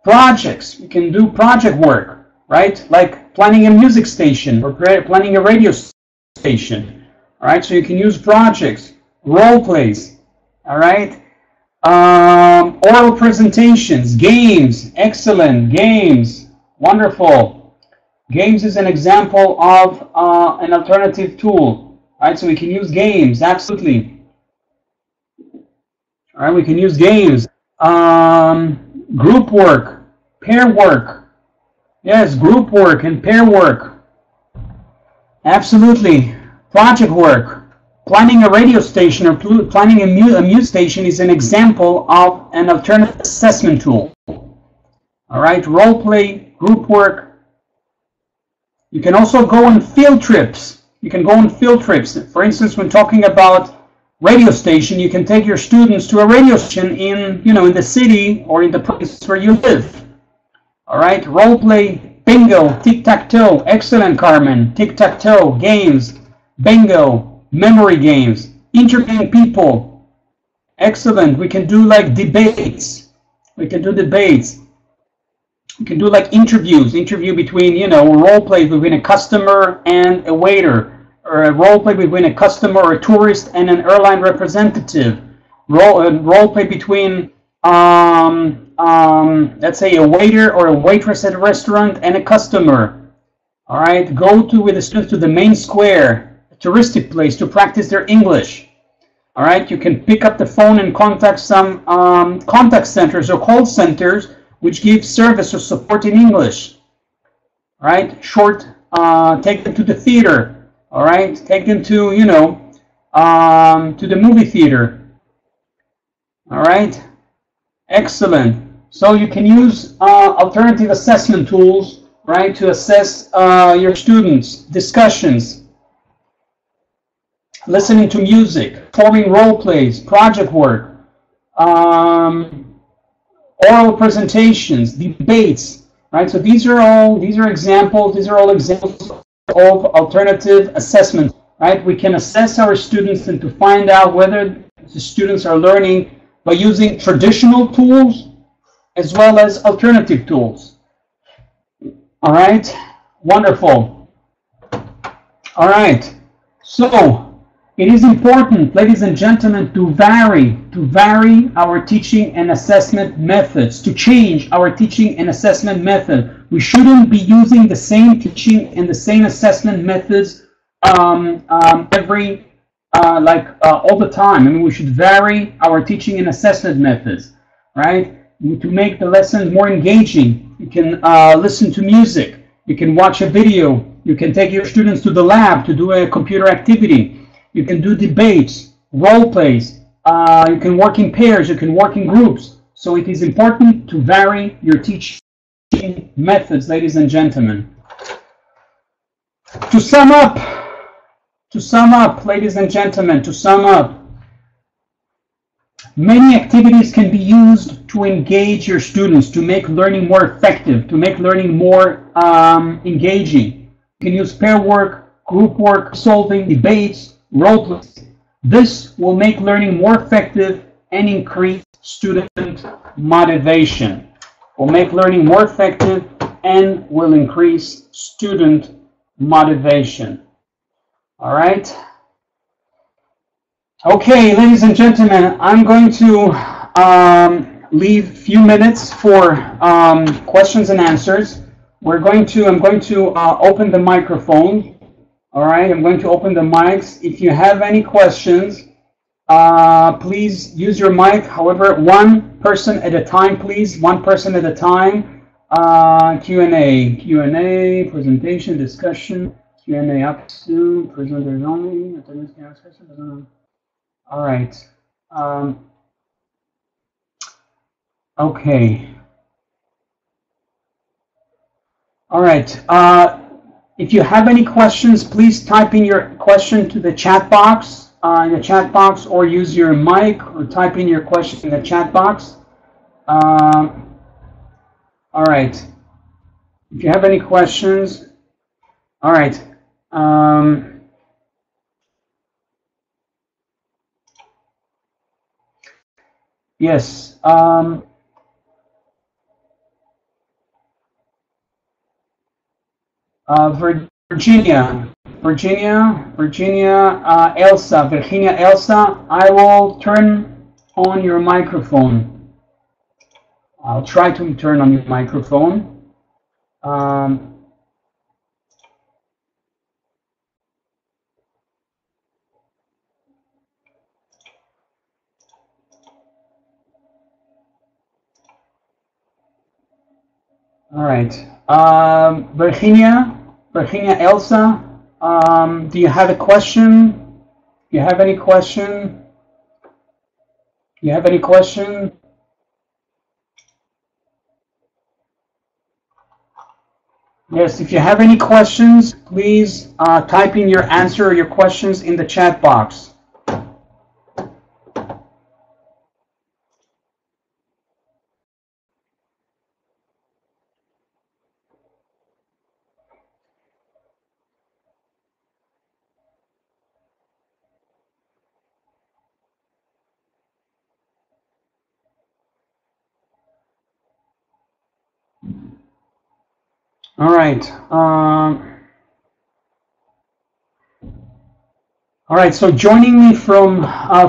Projects, you can do project work, right? Like planning a music station or planning a radio station. All right, so you can use projects, role plays. All right. Oral presentations, games, excellent, games, wonderful. Games is an example of an alternative tool, right? So we can use games, absolutely. All right, we can use games. Group work, pair work. Yes, group work and pair work. Absolutely. Project work. Planning a radio station or planning a music station is an example of an alternative assessment tool. All right, role play, group work. You can also go on field trips. You can go on field trips. For instance, when talking about radio station, you can take your students to a radio station in the city or in the place where you live. All right, role play, bingo, tic-tac-toe. Excellent, Carmen. Tic-tac-toe, games, bingo. Memory games, interviewing people. Excellent. We can do like debates. We can do debates. We can do like interviews. Interview between, role play between a customer and a waiter, or a role play between a customer or a tourist and an airline representative. Role play between, let's say, a waiter or a waitress at a restaurant and a customer. All right. Go with the students to the main square, touristic place, to practice their English. All right, you can pick up the phone and contact some contact centers or call centers which give service or support in English. All right, take them to the theater. All right, take them to to the movie theater. All right, excellent. So you can use alternative assessment tools, right, to assess your students. Discussions. Listening to music, forming role plays, project work, oral presentations, debates, right? So these are all examples. These are all examples of alternative assessment, right? We can assess our students and to find out whether the students are learning by using traditional tools as well as alternative tools. All right, wonderful. All right, so it is important, ladies and gentlemen, to vary our teaching and assessment methods, to change our teaching and assessment method. We shouldn't be using the same teaching and the same assessment methods all the time. I mean, we should vary our teaching and assessment methods, right? To make the lessons more engaging. You can listen to music, you can watch a video, you can take your students to the lab to do a computer activity, you can do debates, role plays, you can work in pairs, you can work in groups. So it is important to vary your teaching methods, ladies and gentlemen. To sum up, ladies and gentlemen, to sum up, many activities can be used to engage your students, to make learning more effective, to make learning more engaging. You can use pair work, group work, solving, debates, role plays. This will make learning more effective and increase student motivation. Will make learning more effective and will increase student motivation. All right. Okay, ladies and gentlemen, I'm going to leave a few minutes for questions and answers. I'm going to open the microphone. All right, I'm going to open the mics. If you have any questions, please use your mic. However, one person at a time, please. One person at a time. Q&A, presentation, discussion, Q&A up to presenters only. All right. Okay. All right. If you have any questions, please type in your question to the chat box, or use your mic, or type in your question in the chat box. All right. If you have any questions, all right. Yes. Virginia, Elsa, I will turn on your microphone. I'll try to turn on your microphone. All right. Virginia, Elsa, do you have a question? Do you have any question? You have any question? Yes, if you have any questions, please type in your answer or your questions in the chat box. All right. All right. So joining me from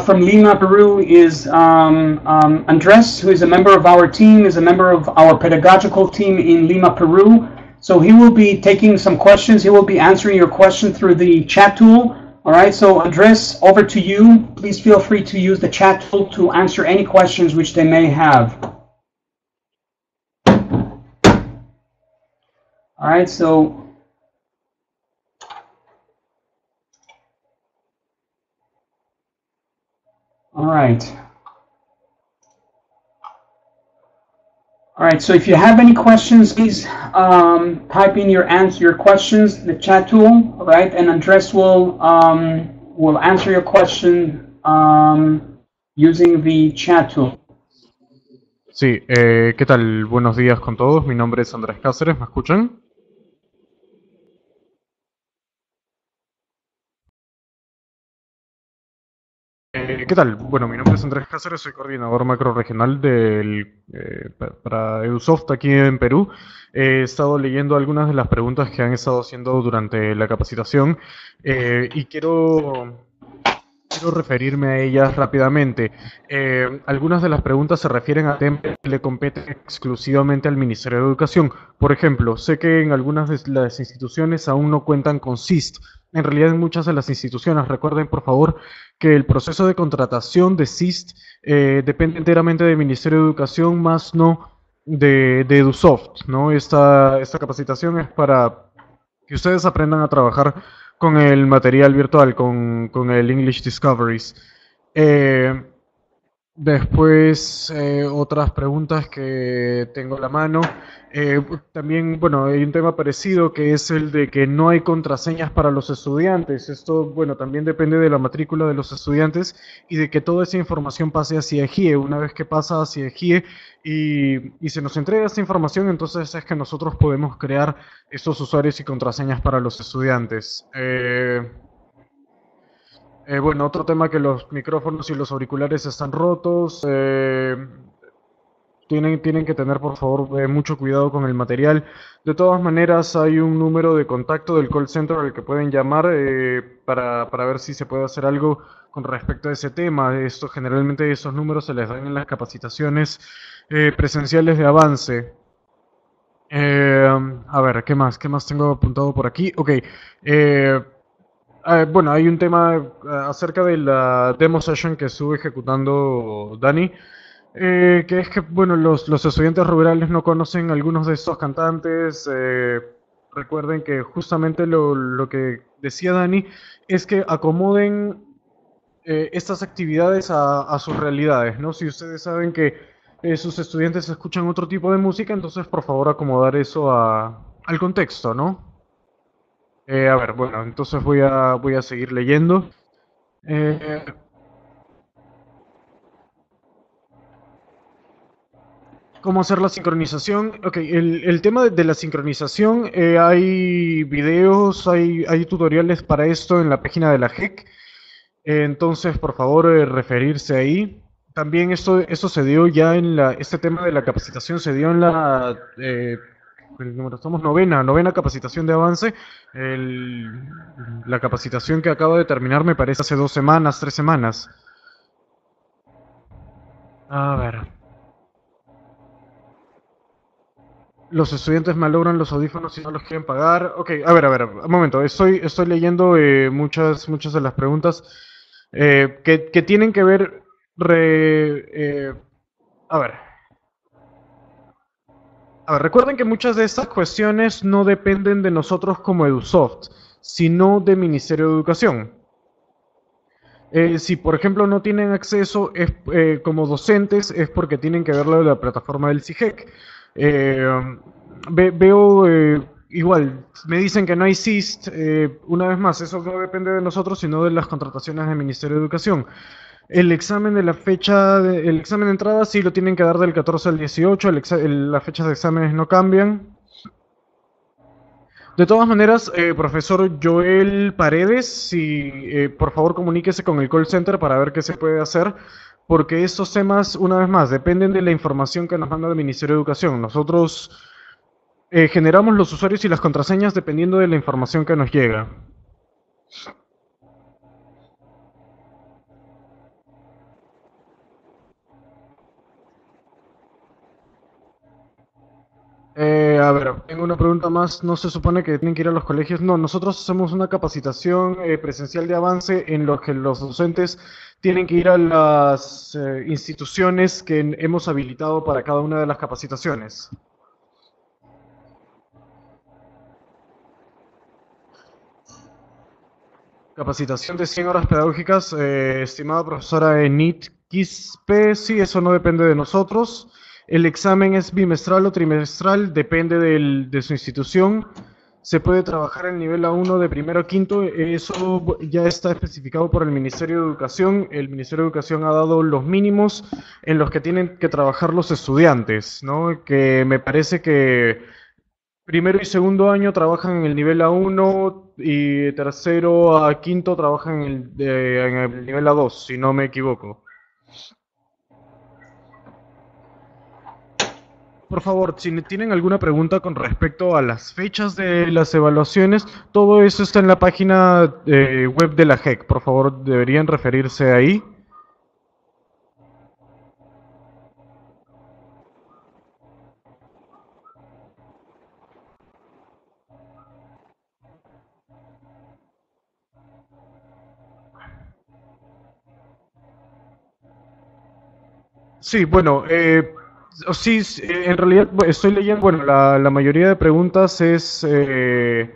Lima, Peru, is Andres, who is a member of our team, is a member of our pedagogical team in Lima, Peru. So he will be taking some questions. He will be answering your question through the chat tool. All right. So Andres, over to you. Please feel free to use the chat tool to answer any questions which they may have. All right, so all right. All right, so if you have any questions, please type in your questions in the chat tool, all right? And Andres will answer your question using the chat tool. Sí, ¿qué tal? Buenos días con todos. Mi nombre es Andrés Cáceres, ¿me escuchan? ¿Qué tal? Bueno, mi nombre es Andrés Cáceres, soy coordinador macrorregional para EduSoft aquí en Perú. He estado leyendo algunas de las preguntas que han estado haciendo durante la capacitación y quiero referirme a ellas rápidamente. Algunas de las preguntas se refieren a temas que le competen exclusivamente al Ministerio de Educación. Por ejemplo, sé que en algunas de las instituciones aún no cuentan con SIST. En realidad, en muchas de las instituciones, recuerden por favor que el proceso de contratación de SIST depende enteramente del Ministerio de Educación, más no de EduSoft, ¿no? Esta capacitación es para que ustedes aprendan a trabajar con el material virtual, con el English Discoveries. Eh, Después, otras preguntas que tengo a la mano. También, bueno, hay un tema parecido que es el de que no hay contraseñas para los estudiantes. Esto, bueno, también depende de la matrícula de los estudiantes y de que toda esa información pase hacia EGIE. Una vez que pasa hacia EGIE y se nos entrega esta información, entonces es que nosotros podemos crear estos usuarios y contraseñas para los estudiantes. Bueno, otro tema que los micrófonos y los auriculares están rotos. Tienen que tener, por favor, mucho cuidado con el material. De todas maneras, hay un número de contacto del call center al que pueden llamar para ver si se puede hacer algo con respecto a ese tema. Esto, generalmente esos números se les dan en las capacitaciones presenciales de avance. A ver, ¿qué más? ¿Qué más tengo apuntado por aquí? Ok. Bueno, hay un tema acerca de la demo session que estuvo ejecutando Dani, que es que, bueno, los estudiantes rurales no conocen algunos de estos cantantes. Recuerden que justamente lo que decía Dani es que acomoden estas actividades a sus realidades, ¿no? Si ustedes saben que sus estudiantes escuchan otro tipo de música, entonces por favor acomodar eso al contexto, ¿no? A ver, bueno, entonces voy a seguir leyendo. Eh, ¿Cómo hacer la sincronización? Ok, el tema de la sincronización, hay videos, hay tutoriales para esto en la página de la JEC. Entonces, por favor, referirse ahí. También esto se dio ya este tema de la capacitación se dio en el número, estamos novena capacitación de avance. La capacitación que acaba de terminar me parece hace 2 semanas, 3 semanas. A ver. Los estudiantes malogran los audífonos y no los quieren pagar. Ok, a ver, un momento. Estoy leyendo muchas de las preguntas que tienen que ver. A ver. A ver, recuerden que muchas de estas cuestiones no dependen de nosotros como EduSoft, sino del Ministerio de Educación. Si, por ejemplo, no tienen acceso como docentes, es porque tienen que verlo de la plataforma del CIGEC. Veo igual, me dicen que no hay SIST. Una vez más, eso no depende de nosotros, sino de las contrataciones del Ministerio de Educación. El examen de la el examen de entrada sí lo tienen que dar del 14 al 18, las fechas de exámenes no cambian. De todas maneras, profesor Joel Paredes, si por favor comuníquese con el call center para ver qué se puede hacer, porque estos temas, una vez más, dependen de la información que nos manda el Ministerio de Educación. Nosotros generamos los usuarios y las contraseñas dependiendo de la información que nos llega. A ver, tengo una pregunta más. ¿No se supone que tienen que ir a los colegios? No, nosotros hacemos una capacitación presencial de avance en lo que los docentes tienen que ir a las instituciones que hemos habilitado para cada una de las capacitaciones. Capacitación de 100 horas pedagógicas, estimada profesora Enit Quispe, sí, eso no depende de nosotros. El examen es bimestral o trimestral, depende de su institución. Se puede trabajar el nivel A1 de primero a quinto, eso ya está especificado por el Ministerio de Educación. El Ministerio de Educación ha dado los mínimos en los que tienen que trabajar los estudiantes, ¿no? Que me parece que primero y segundo año trabajan en el nivel A1 y tercero a quinto trabajan en el nivel A2, si no me equivoco. Por favor, si tienen alguna pregunta con respecto a las fechas de las evaluaciones, todo eso está en la página web de la JEC. Por favor, deberían referirse ahí. Sí, bueno, sí, en realidad estoy leyendo, bueno, la mayoría de preguntas se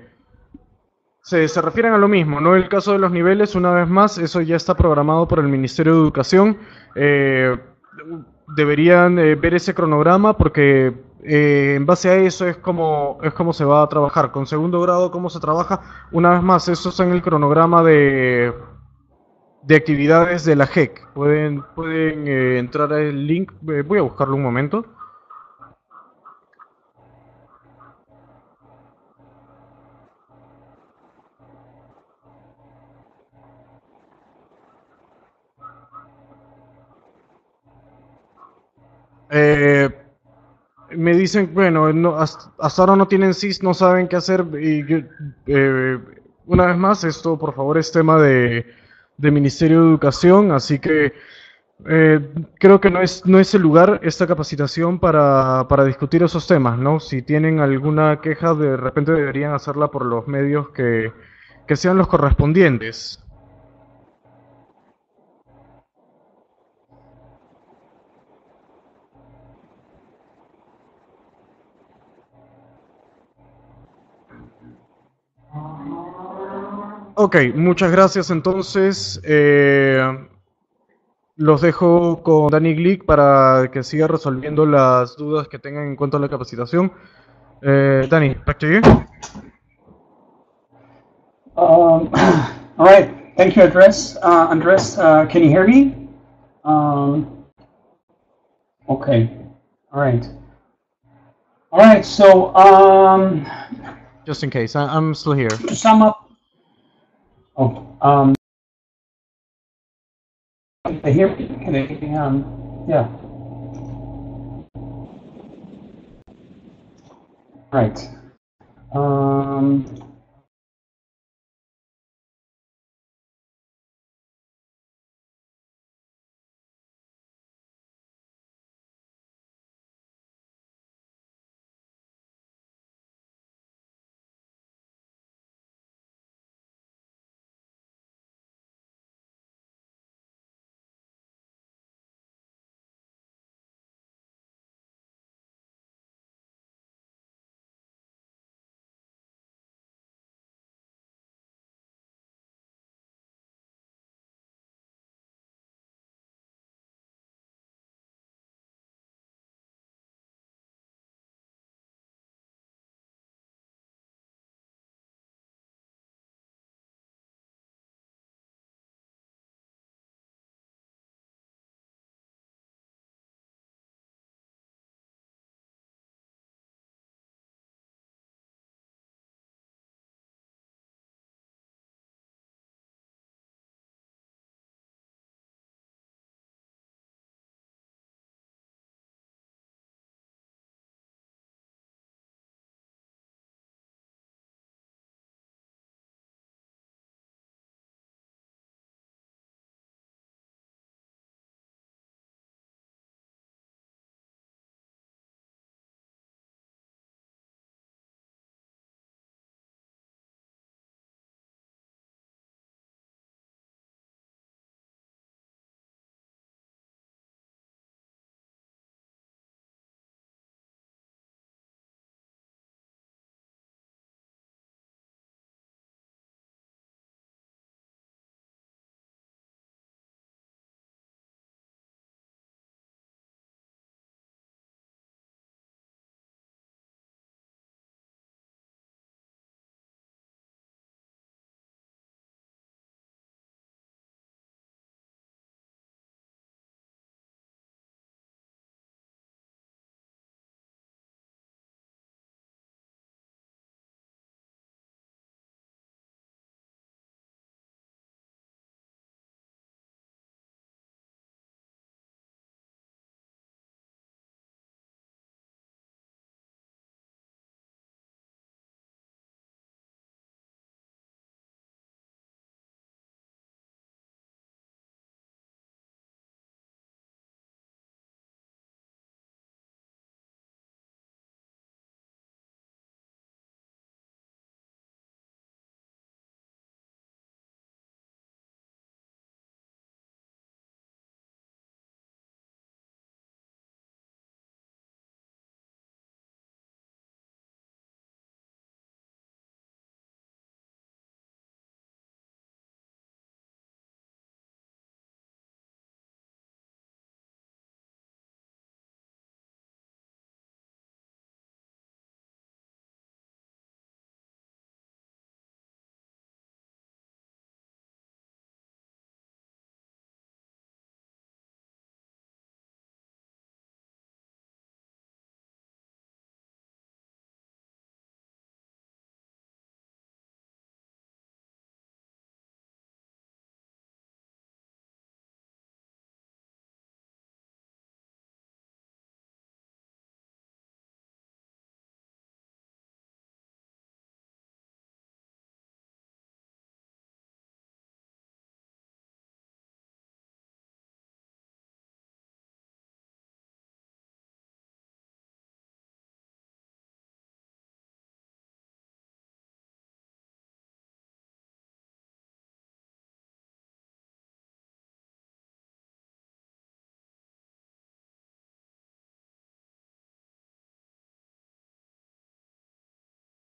refieren a lo mismo, ¿no? El caso de los niveles, una vez más, eso ya está programado por el Ministerio de Educación. Eh, Deberían ver ese cronograma porque en base a eso es como se va a trabajar. Con segundo grado, ¿cómo se trabaja? Una vez más, eso está en el cronograma de actividades de la JEC. Pueden entrar al link, voy a buscarlo un momento. Eh, Me dicen, bueno, hasta ahora no tienen CIS, no saben qué hacer. Y eh, una vez más, esto por favor es tema de Ministerio de Educación, así que creo que no es el lugar esta capacitación para discutir esos temas, ¿no? Si tienen alguna queja, de repente deberían hacerla por los medios que sean los correspondientes. Ok, muchas gracias entonces. Los dejo con Danny Glick para que siga resolviendo las dudas que tengan en cuanto a la capacitación. Danny, back to you. All right. Thank you, Andres. Andres, can you hear me? Okay. All right. All right. So, Just in case, I'm still here. to sum up. Oh, can they hear me? Can they? Yeah. Right.